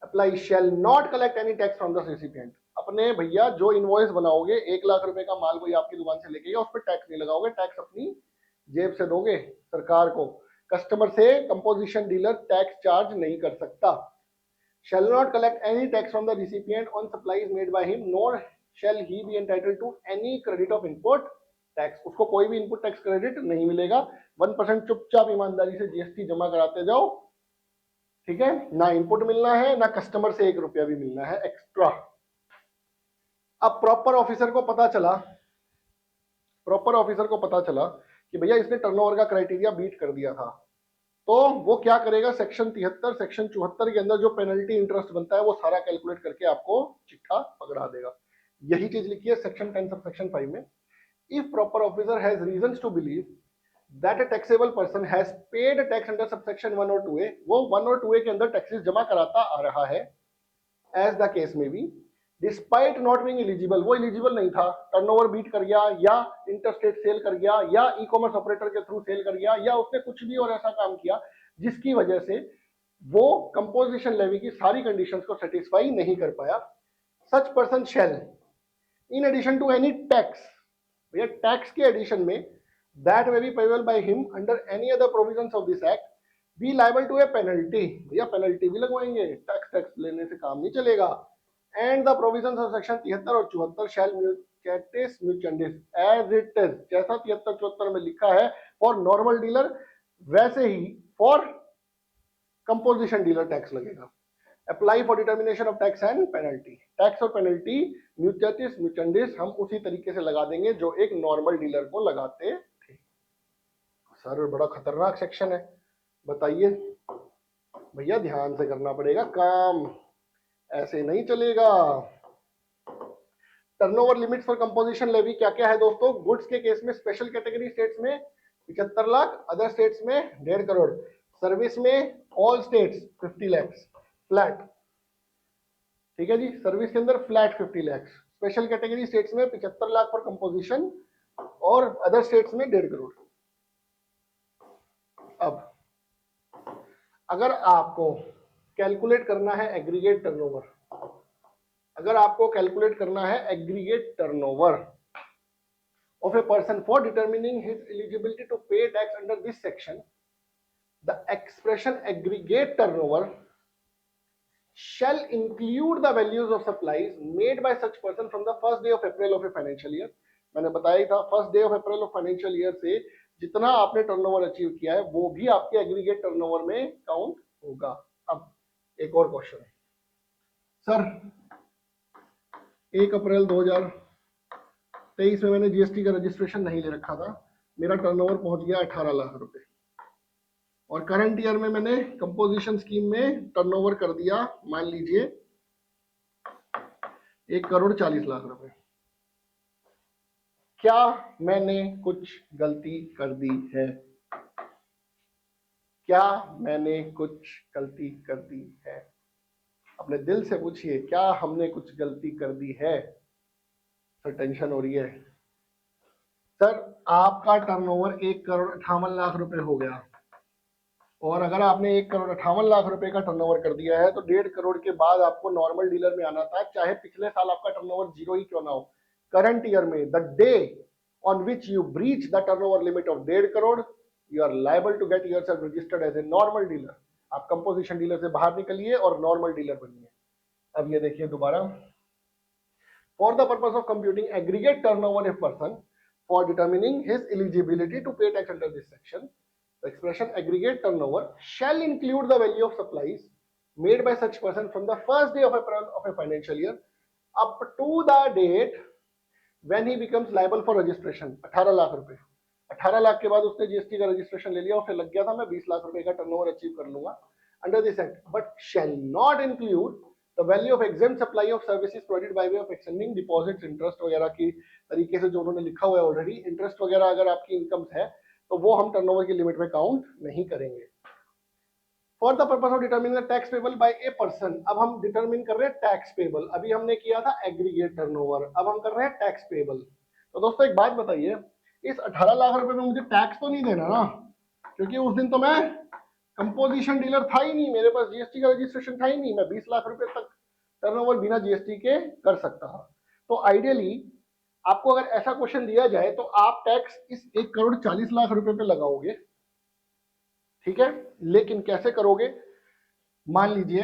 Apply shall not collect any tax from the recipient. अपने भैया जो इनवॉइस बनाओगे 1 लाख रुपए का माल कोई आपकी दुकान से लेके गया, उस पर टैक्स नहीं लगाओगे, टैक्स अपनी जेब से दोगे सरकार को। कस्टमर से कंपोजिशन डीलर टैक्स चार्ज नहीं कर सकता। shall not collect any tax from the recipient on supplies made by him, nor shall he be entitled to any credit of input tax। उसको कोई भी इनपुट टैक्स क्रेडिट नहीं मिलेगा। 1% चुपचाप ईमानदारी से जीएसटी जमा कराते जाओ, ठीक है। ना इनपुट मिलना है, ना कस्टमर से 1 रुपया भी मिलना है एक्स्ट्रा। अब प्रॉपर ऑफिसर को पता चला कि भैया इसने टर्नओवर का क्राइटेरिया बीट कर दिया था, तो वो क्या करेगा? सेक्शन 73 सेक्शन 74 के अंदर जो पेनल्टी इंटरेस्ट बनता है वो सारा कैलकुलेट करके आपको चिट्ठा पकड़ा देगा। यही चीज लिखी है सेक्शन 10 सब सेक्शन 5 में। If proper officer has reasons to believe that a taxable person has paid tax under subsection 1 और 2A, वो 1 और 2A के अंदर टैक्सेस जमा कराता आ रहा है, एज द केस में भी, डिस्पाइट नॉट बीइंग एलिजिबल, वो एलिजिबल नहीं था, टर्नओवर बीट कर गया, या इंटरस्टेट सेल कर गया, या ई कॉमर्स ऑपरेटर के थ्रू सेल कर गया, या उसने कुछ भी और ऐसा काम किया जिसकी वजह से वो कंपोजिशन लेवी की सारी कंडीशंस को सेटिस्फाई नहीं कर पाया। Such person shall in addition to any tax, भैया टैक्स के एडिशन में, that may be payable by him under any other provisions of this act be liable to a penalty, भैया पेनल्टी भी लगवाएंगे, टैक्स लेने से काम नहीं चलेगा। And the provisions of section 73 और 74 shall mutuatis mutuandis as it is, जैसा 73-74 में लिखा है फॉर नॉर्मल डीलर, वैसे ही फॉर कंपोजिशन डीलर टैक्स लगेगा। Apply for determination of tax and penalty, tax और पेनल्टी म्यूचुअटिस म्यूचुअंडिस हम उसी तरीके से लगा देंगे जो एक नॉर्मल डीलर को लगाते थे। सर बड़ा खतरनाक सेक्शन है, बताइए भैया, ध्यान से करना पड़ेगा काम, ऐसे नहीं चलेगा। Turnover limits for composition levy क्या क्या है दोस्तों? गुड्स के केस में स्पेशल कैटेगरी स्टेट्स में 75 लाख, अदर स्टेट्स में 1.5 करोड़, सर्विस में ऑल स्टेट्स 50 लाख फ्लैट, ठीक है जी। सर्विस के अंदर flat 50 lakh, special category states में 75 लाख फॉर कंपोजिशन और अदर स्टेट्स में 1.5 करोड़। अब अगर आपको कैलकुलेट करना है एग्रीगेट टर्नओवर, अगर आपको कैलकुलेट करना है aggregate turnover, of a person for determining his eligibility to pay tax under this section, the expression aggregate turnover shall include the values of supplies made by such person from the first day of April of a financial year. मैंने बताया था first day of April of financial year से जितना आपने टर्नओवर अचीव किया है वो भी आपके एग्रीगेट टर्नओवर में काउंट होगा। अब एक और क्वेश्चन सर, 1 अप्रैल 2023 में मैंने जीएसटी का रजिस्ट्रेशन नहीं ले रखा था, मेरा टर्नओवर पहुंच गया 18 लाख रुपए और करंट ईयर में मैंने कंपोजिशन स्कीम में टर्नओवर कर दिया मान लीजिए 1,40,00,000 रुपए। क्या मैंने कुछ गलती कर दी है? क्या मैंने कुछ गलती कर दी है? अपने दिल से पूछिए, क्या हमने कुछ गलती कर दी है? सर टेंशन हो रही है। सर आपका टर्नओवर 1,58,00,000 रुपए हो गया और अगर आपने 1,58,00,000 रुपए का टर्नओवर कर दिया है तो 1.5 करोड़ के बाद आपको नॉर्मल डीलर में आना था, चाहे पिछले साल आपका टर्नओवर 0 ही क्यों ना हो। करंट ईयर में the day on which you breach the turnover limit of 1.5 crore you are liable to get yourself registered as a normal dealer. आप कंपोजिशन डीलर से बाहर निकलिए और नॉर्मल डीलर बनिए। अब ये देखिए दोबारा, for the purpose of computing aggregate turnover a person for determining his eligibility to pay tax under this section, the expression aggregate turnover shall include the value of supplies made by such person from the first day of a financial year up to the date when he becomes liable for registration। 18 lakh रुपए, 18 लाख के बाद उसने जीएसटी का रजिस्ट्रेशन ले लिया और फिर लग गया था मैं 20 लाख रुपए का टर्नओवर अचीव कर लूंगा under this act, but shall not include the value of exempt supply of services provided by way of extending deposits, interest वगैरह की तरीके से जो उन्होंने लिखा हुआ है ऑलरेडी, इंटरेस्ट वगैरह अगर आपकी इनकम्स है तो वो हम टर्नओवर की लिमिट में काउंट नहीं करेंगे। For the purpose of determining the tax payable by a person, अब हम डिटरमिन कर रहे हैं टैक्स पेबल। अभी हमने किया था एग्रीगेट टर्नओवर, अब हम कर रहे हैं टैक्स पेबल। तो दोस्तों एक बात बताइए, इस 18 लाख रुपए में मुझे टैक्स तो नहीं देना ना, क्योंकि उस दिन तो मैं कंपोजिशन डीलर था ही नहीं, मेरे पास जीएसटी का रजिस्ट्रेशन था ही नहीं, मैं 20 लाख रुपए तक टर्नओवर बिना जीएसटी के कर सकता था। तो आइडियली आपको अगर ऐसा क्वेश्चन दिया जाए तो आप टैक्स इस 1,40,00,000 रुपए पे लगाओगे, ठीक है, लेकिन कैसे करोगे? मान लीजिए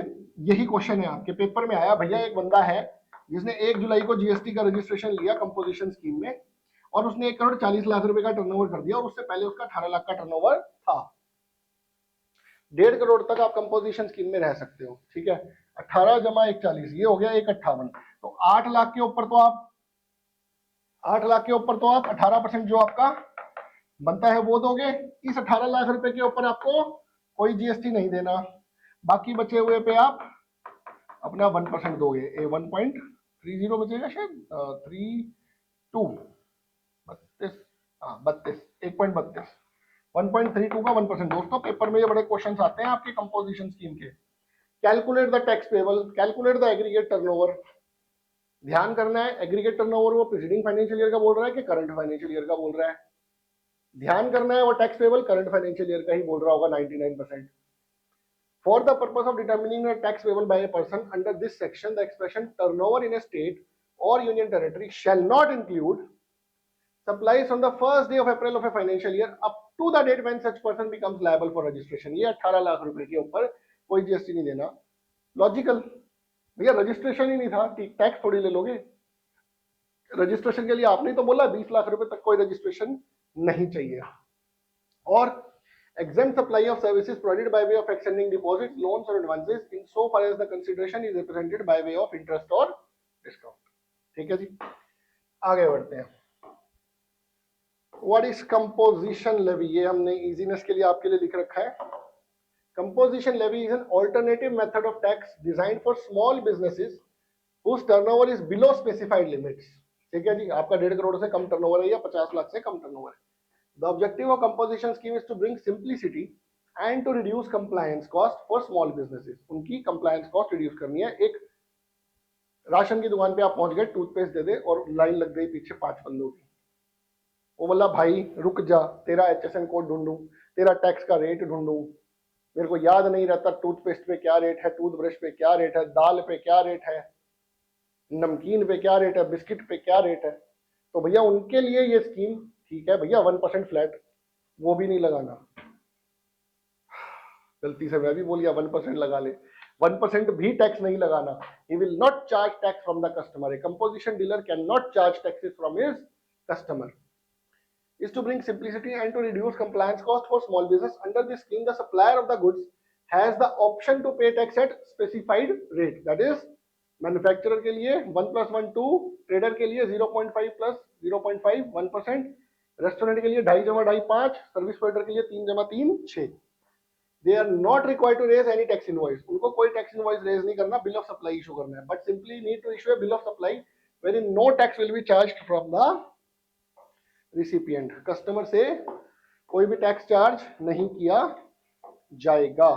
यही क्वेश्चन है आपके पेपर में आया, भैया एक बंदा है जिसने 1 जुलाई को जीएसटी का रजिस्ट्रेशन लिया कंपोजिशन स्कीम में और उसने 1,40,00,000 रुपए का टर्नओवर कर दिया और उससे पहले उसका 18 लाख का टर्नओवर था। 1.5 करोड़ तक आप कंपोजिशन स्कीम में रह सकते हो, ठीक है। 18 जमा 1,40 ये हो गया 1,58, तो 8 लाख के ऊपर तो आप 18% जो आपका बनता है वो दोगे। इस 18 लाख रुपए के ऊपर आपको कोई जीएसटी नहीं देना, बाकी बचे हुए पे आप अपना 1% दोगे। 1.30 बचेगा शायद, 1.32 का 1%। दोस्तों पेपर में ये बड़े क्वेश्चंस आते हैं आपके कंपोजिशन स्कीम के। Calculate the tax payable, calculate the aggregate turnover. ध्यान करना है एग्रीगेट टर्नओवर वो प्रीसीडिंग फाइनेंशियल ईयर का बोल रहा है कि करंट फाइनेंशियल ईयर का बोल रहा है। ध्यान करना है वो tax payable current financial year का ही बोल रहा होगा 99%। For the purpose of determining the tax payable by a person under this section the expression turnover in a state और union territory shall not include supplies from the first day of April of a financial year up to the date when such person becomes liable for registration। ये 18 लाख रुपए के ऊपर कोई जीएसटी नहीं देना। लॉजिकल, भैया रजिस्ट्रेशन ही नहीं था, टैक्स थोड़ी ले लोगे। रजिस्ट्रेशन के लिए आपने तो बोला 20 लाख रुपए तक कोई रजिस्ट्रेशन नहीं चाहिए। और exempt supply of services provided by way of extending deposits, loans or advances in so far as the consideration is represented by way of interest or discount। ठीक है जी, आगे बढ़ते हैं। What is composition levy? ये हमने इजीनेस के लिए आपके लिए लिख रखा है। Composition levy is an alternative method of tax designed for small businesses whose turnover is below specified limits। ठीक है जी, आपका 1.5 करोड़ से कम टर्नओवर है या 50 लाख से कम टर्नओवर है। The objective of composition scheme is to bring simplicity and to reduce compliance cost for small businesses। उनकी compliance cost reduce करनी है। एक राशन की दुकान पे आप पहुंच गए, टूथपेस्ट दे दे और लाइन लग गई पीछे 5 बंदों की। वो बोला भाई रुक जा, तेरा HSN कोड ढूंढूं, तेरा टैक्स का रेट ढूंढूं, मेरे को याद नहीं रहता टूथपेस्ट पे क्या रेट है, टूथब्रश पे क्या रेट है, दाल पे क्या रेट है, नमकीन पे क्या रेट है, बिस्किट पे क्या रेट है। तो भैया उनके लिए ये स्कीम ठीक है भैया, 1% फ्लैट, वो भी नहीं लगाना। गलती से मैं भी बोल गया 1% लगा ले, 1% भी टैक्स नहीं लगाना। he will not charge tax from the customer. A composition dealer cannot charge taxes from his customer. Is to bring simplicity and to reduce compliance cost for small business. Under this scheme, the supplier of the goods has the option to pay tax at specified rate. That is, manufacturer के लिए 1+1 2, ट्रेडर के लिए 0.5 प्लस 0.5 1%, रेस्टोरेंट के लिए 2.5 जमा 2.5 5, सर्विस प्रोवाइडर के लिए 3 जमा 3 6। They are not required to raise any tax invoice, उनको कोई टैक्स इनवॉइस रेज नहीं करना, बिल ऑफ सप्लाई इशू करना है, but simply need to issue a bill of supply wherein no tax will be charged from the recipient. Customer से कोई भी टैक्स चार्ज नहीं किया जाएगा।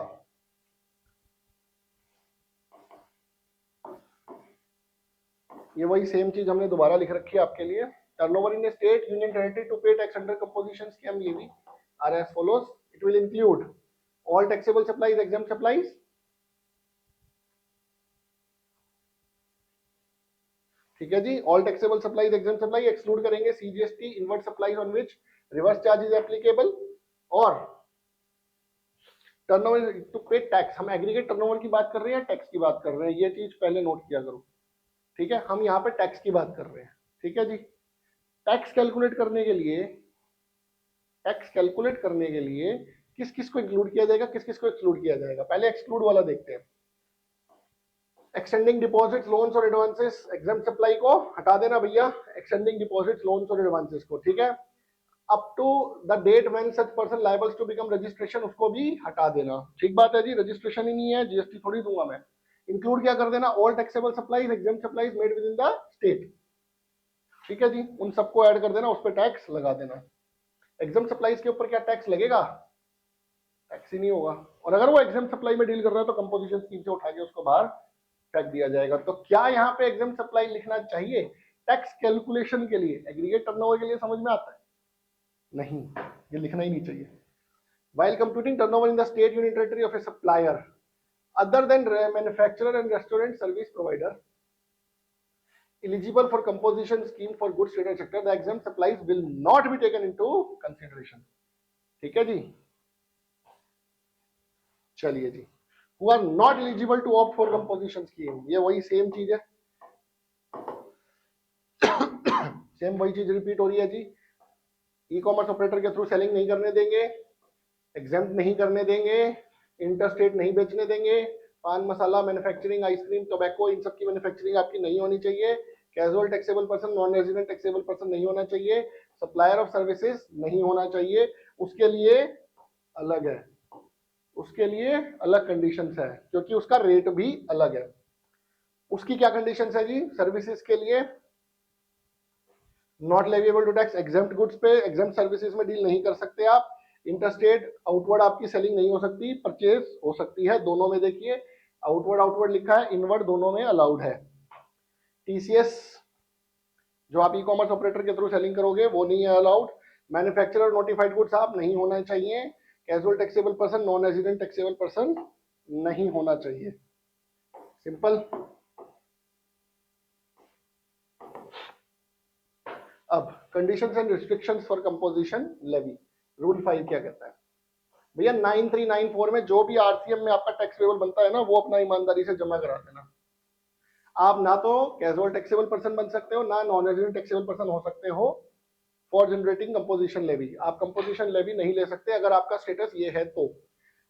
ये वही सेम चीज हमने दोबारा लिख रखी है आपके लिए। Turnover in a state union territory to pay tax under composition scheme levy are as follows. It will include all taxable supplies, exempt supplies, ठीक है जी, all taxable supplies exempt supply, exclude करेंगे CGST, inward supplies on which reverse charge is applicable, और टर्नओवर टू पे टैक्स। हम एग्रीगेट टर्नओवर की बात कर रहे हैं, टैक्स की बात कर रहे हैं, ये चीज पहले नोट किया करो, ठीक है। हम यहाँ पे टैक्स की बात कर रहे हैं, ठीक है जी। टैक्स कैलकुलेट करने के लिए, टैक्स कैलकुलेट करने के लिए किस किस को इंक्लूड किया जाएगा, किस किस को एक्सक्लूड किया जाएगा, पहले एक्सक्लूड वाला देखते हैं। एक्सटेंडिंग डिपॉजिट्स, लोन्स और एडवांसेस, एग्जेम्प्ट सप्लाई को हटा देना भैया, एक्सटेंडिंग डिपॉजिट्स, लोन्स और एडवांसेस को, ठीक है। Up to the date when such person liables to become registration, उसको भी हटा देना, ठीक बात है जी, रजिस्ट्रेशन ही नहीं है, जीएसटी थोड़ी दूंगा मैं। इंक्लूड क्या कर देना, all taxable supplies, exempt supplies made with in the state, ठीक है जी, उन सबको ऐड कर देना, उस पर टैक्स लगा देना। एग्जेम्प्ट सप्लाईज के ऊपर क्या टैक्स लगेगा, टैक्स ही नहीं होगा, और अगर वो एग्जेम्प्ट सप्लाई में डील कर रहा है तो कंपोजिशन स्कीम से उठा के उसको बाहर फेंक दिया जाएगा। तो क्या यहाँ पे एग्जेम्प्ट सप्लाई लिखना चाहिए टैक्स कैलकुलेशन के लिए, एग्रीगेट टर्नओवर के लिए समझ में आता है? नहीं, ये लिखना ही नहीं चाहिए। While computing turnover in the state union territory of a supplier other than manufacturer and restaurant service provider eligible for composition scheme for goods trader sector, the exempt supplies will not be taken into consideration, ठीक है जी। चलिए जी, who are not eligible to opt for composition scheme, ये वही सेम चीज है, सेम वही चीज रिपीट हो रही है जी। ई कॉमर्स ऑपरेटर के थ्रू सेलिंग नहीं करने देंगे, एग्जेम्प्ट नहीं करने देंगे, इंटरस्टेट नहीं बेचने देंगे, पान मसाला, मैन्युफैक्चरिंग, आइसक्रीम, टोबैको, इन सब की मैन्युफैक्चरिंग आपकी नहीं होनी चाहिए, casual taxable person, non resident taxable person नहीं होना चाहिए, सप्लायर ऑफ सर्विसेज नहीं होना चाहिए, उसके लिए अलग है, उसके लिए अलग कंडीशंस है, क्योंकि उसका रेट भी अलग है। उसकी क्या कंडीशंस है जी, सर्विसेज के लिए not leviable to tax, exempt goods पे, एग्जेम्प्ट सर्विसेज में डील नहीं कर सकते आप, इंटरस्टेट आउटवर्ड आपकी सेलिंग नहीं हो सकती, परचेज हो सकती है, दोनों में देखिए आउटवर्ड आउटवर्ड लिखा है, इनवर्ड दोनों में अलाउड है। टीसीएस जो आप ई कॉमर्स ऑपरेटर के थ्रू सेलिंग करोगे वो नहीं है अलाउड, मैन्युफैक्चरर नोटिफाइड गुड्स आप नहीं होना चाहिए, casual taxable person, non resident taxable person नहीं होना चाहिए, सिंपल। अब conditions and restrictions for composition levy, rule 5 क्या कहता है भैया, 9394 में जो भी आरसीएम में आपका टैक्स पेबल बनता है ना, वो अपना ईमानदारी से जमा करा देना। आप ना तो कैजुअल टैक्सेबल पर्सन बन सकते हो, ना नॉन रेजिडेंट टैक्सेबल पर्सन हो सकते हो फॉर जनरेटिंग कंपोजिशन लेवी। आप कंपोजिशन लेवी नहीं ले सकते अगर आपका स्टेटस ये है तो।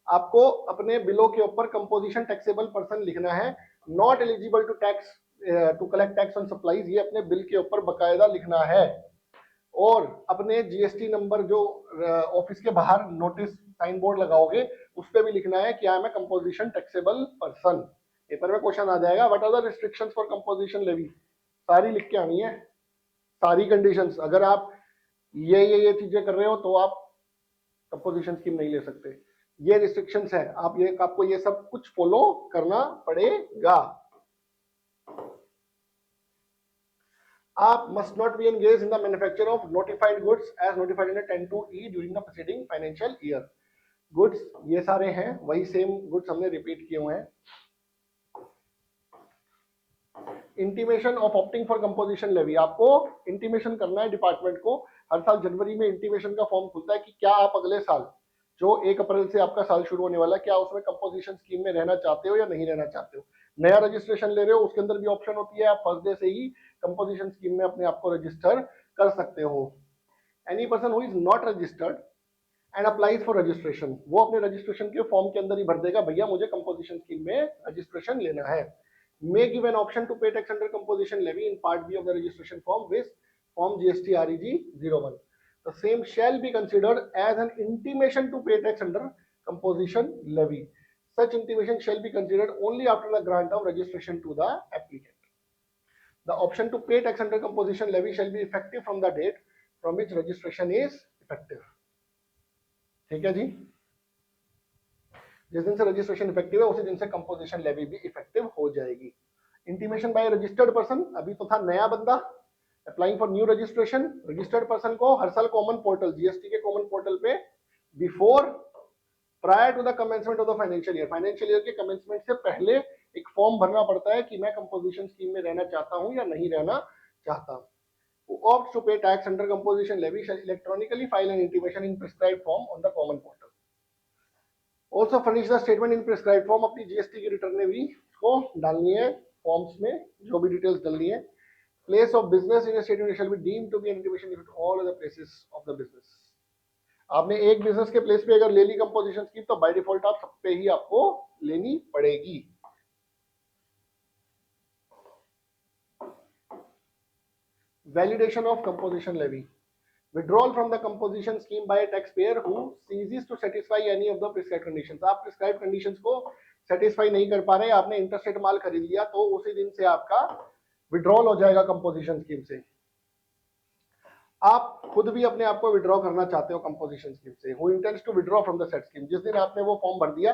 आपको अपने बिलों के ऊपर कंपोजिशन टैक्सेबल पर्सन लिखना है, not eligible to tax to collect tax on supplies, ये अपने बिल के ऊपर बकायदा लिखना है। और अपने जीएसटी नंबर जो ऑफिस के बाहर नोटिस साइन बोर्ड लगाओगे उस पर भी लिखना है कि I am a composition taxable person. Paper में क्वेश्चन आ जाएगा, what are the restrictions for composition levy, सारी लिख के आनी है, सारी कंडीशंस। अगर आप ये चीजें कर रहे हो तो आप कंपोजिशन स्कीम नहीं ले सकते, ये रिस्ट्रिक्शंस है, आपको ये सब कुछ फॉलो करना पड़ेगा। आप must not be engaged in the manufacture of notified goods as notified in 10(2)(e) during the preceding financial year. Goods ये सारे हैं, वही सेम गुड्स हमने रिपीट किए हुए हैं। Intimation of opting for composition levy, आपको इंटीमेशन करना है डिपार्टमेंट को। हर साल जनवरी में इंटीमेशन का फॉर्म खुलता है कि क्या आप अगले साल जो 1 अप्रैल से आपका साल शुरू होने वाला है, क्या उसमें कंपोजिशन स्कीम में रहना चाहते हो या नहीं रहना चाहते हो। नया रजिस्ट्रेशन ले रहे हो, उसके अंदर भी ऑप्शन होती है, आप फर्स्ट डे से ही कंपोजिशन स्कीम में अपने आप को रजिस्टर कर सकते हो। Any person who is not registered and applies for registration, वो अपने रजिस्ट्रेशन के फॉर्म के अंदर ही भर देगा, भैया मुझे कंपोजिशन स्कीम में रजिस्ट्रेशन लेना है। May give an option to pay tax under composition levy in part B of the registration form with form GST REG 01. The same shall be considered as an intimation to pay tax under composition levy. Such intimation shall be considered only after the grant of registration to the applicant. The option to pay tax under composition levy shall be effective from the date from which registration is effective. ठीक है जी, जिस दिन से रजिस्ट्रेशन इफेक्टिव है उसी दिन से कंपोजिशन लेवी भी इफेक्टिव हो जाएगी। इंटीमेशन बाय रजिस्टर्ड पर्सन, अभी तो था नया बंदा applying for new registration. Registered person को हर साल कॉमन पोर्टल, जीएसटी के कॉमन पोर्टल पे before prior to the commencement of the financial year के कमेंसमेंट से पहले एक फॉर्म भरना पड़ता है कि मैं कंपोजिशन स्कीम में रहना चाहता हूं या नहीं रहना चाहता। Who opts to pay tax under composition levy shall electronically file an intimation in prescribed form on the common portal. Also furnish the statement in prescribed form, अपनी जीएसटी की रिटर्न भी को डालनी है फॉर्म्स में, जो भी डिटेल्स डालनी है। Place of business in statement shall be deemed to be an intimation if all other places of the business. आपने एक बिजनेस के प्लेस पे अगर ले ली कंपोजिशन स्कीम तो बाय डिफॉल्ट आप सब पे ही आपको लेनी पड़ेगी। Validation of composition levy, withdrawal from the composition scheme by a taxpayer who ceases to satisfy any of the prescribed conditions। आप prescribed conditions को satisfy नहीं कर पा रहे, आपने इंटरस्टेट माल खरीद लिया तो उसी दिन से आपका withdrawal हो जाएगा कंपोजिशन स्कीम से। आप खुद भी अपने आप को विड्रॉ करना चाहते हो कंपोजिशन स्कीम से, who intends to withdraw from the said scheme, जिस दिन आपने वो फॉर्म भर दिया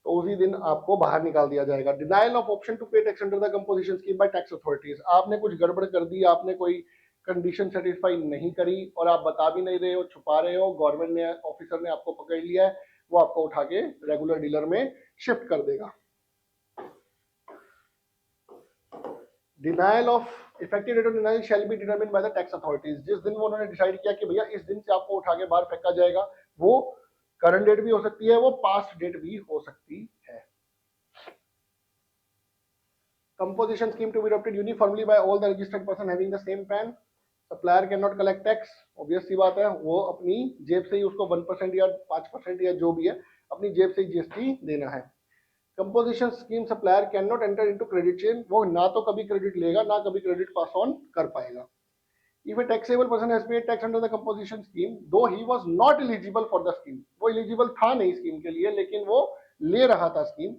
तो उसी दिन आपको बाहर निकाल दिया जाएगा। Denial of option to pay tax under the composition scheme bye tax authorities, आपने कुछ गड़बड़ कर दी, आपने कोई कंडीशन सेटिस्फाई नहीं करी और आप बता भी नहीं रहे हो, छुपा रहे हो, गवर्नमेंट ने ऑफिसर ने आपको पकड़ लिया है, वो आपको उठा के रेगुलर डीलर में शिफ्ट कर देगा। Denial of effective date of denial shall be determined by the tax authorities, जिस दिन वो उन्होंने डिसाइड किया कि भैया इस दिन से आपको उठा के बाहर फेंका जाएगा, वो करंट डेट भी हो सकती है, वो पास्ट डेट भी हो सकती है। Composition scheme to be adopted uniformly by all the registered person having the same PAN. Supplier can not collect tax, obvious सी बात है, वो अपनी जेब से ही उसको 1% या 5% या जो भी है अपनी जेब से ही जीएसटी देना है। Composition scheme supplier can not enter into credit chain, वो ना तो कभी क्रेडिट लेगा ना कभी क्रेडिट पास ऑन कर पाएगा। If a taxable person has paid tax under the composition scheme, though he was not eligible for the scheme, वो eligible था नहीं स्कीम के लिए लेकिन वो ले रहा था scheme,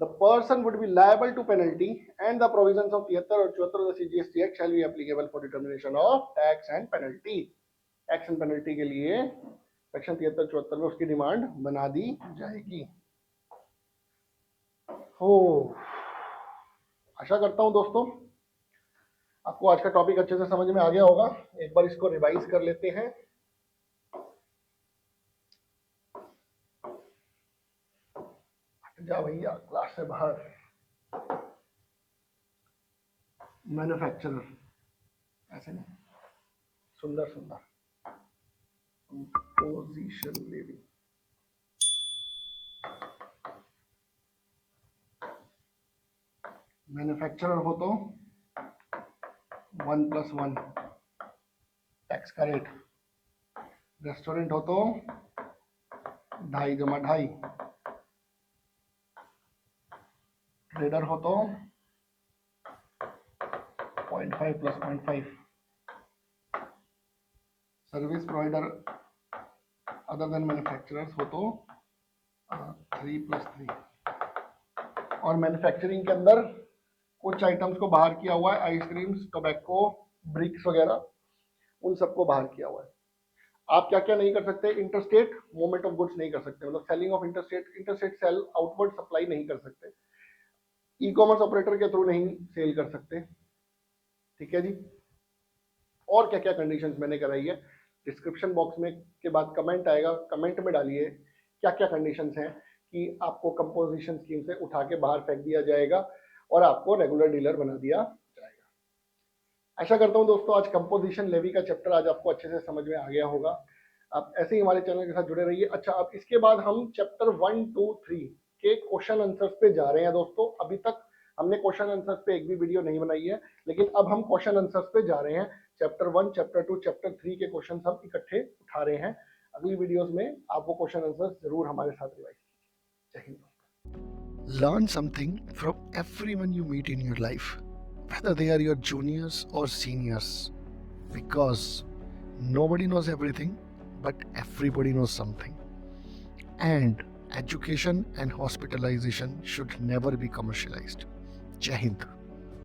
the person would be liable to penalty and the provisions of 73 और 74 of the CGST Act shall be applicable for determination of tax and penalty। Tax and penalty के लिए सेक्शन 73-74 में उसकी डिमांड बना दी जाएगी। हो आशा करता हूं दोस्तों आपको आज का टॉपिक अच्छे से समझ में आ गया होगा। एक बार इसको रिवाइज कर लेते हैं। जा भैया क्लास से बाहर। मैन्युफैक्चरर, ऐसे नहीं, सुंदर सुंदर कंपोजिशन लेवी। मैन्युफैक्चरर हो तो 1+1 टैक्स का रेट, रेस्टोरेंट हो तो 2.5 जमा 2.5, ट्रेडर हो तो 0.5 + 0.5, service provider other than manufacturers हो तो 3+3। और मैन्युफैक्चरिंग के अंदर कुछ आइटम्स को बाहर किया हुआ है, आइसक्रीम्स, टोबैको, ब्रिक्स वगैरह, उन सबको बाहर किया हुआ है। आप क्या क्या नहीं कर सकते, इंटरस्टेट मूवमेंट ऑफ गुड्स नहीं कर सकते, मतलब selling of interstate sale outward supply नहीं कर सकते, ई कॉमर्स ऑपरेटर के थ्रू नहीं सेल कर सकते। ठीक है जी। और क्या क्या कंडीशंस मैंने कराई है, डिस्क्रिप्शन बॉक्स में के बाद कमेंट आएगा, कमेंट में डालिए क्या क्या कंडीशंस हैं कि आपको कंपोजिशन स्कीम से उठा के बाहर फेंक दिया जाएगा और आपको रेगुलर डीलर बना दिया जाएगा। आशा करता हूं दोस्तों आज कंपोजिशन लेवी का चैप्टर आज आपको अच्छे से समझ में आ गया होगा। आप ऐसे ही हमारे चैनल के साथ जुड़े रहिए। अच्छा, अब इसके बाद हम चैप्टर 1, 2, 3 के क्वेश्चन आंसर्स पे जा रहे हैं दोस्तों। अभी तक हमने क्वेश्चन आंसर्स पे एक भी वीडियो नहीं बनाई है, लेकिन अब हम क्वेश्चन आंसर्स पे जा रहे हैं। चैप्टर 1, चैप्टर 2, चैप्टर 3 के क्वेश्चन हम इकट्ठे उठा रहे हैं। अगली वीडियोस में आप वो क्वेश्चन आंसर्स जरूर हमारे साथ रिवाइज कीजिए। जय Hind.
Learn something from everyone you meet in your life, whether they are your juniors or seniors, because nobody knows everything, but everybody knows something. And education and hospitalization should never be commercialized. Jai Hind.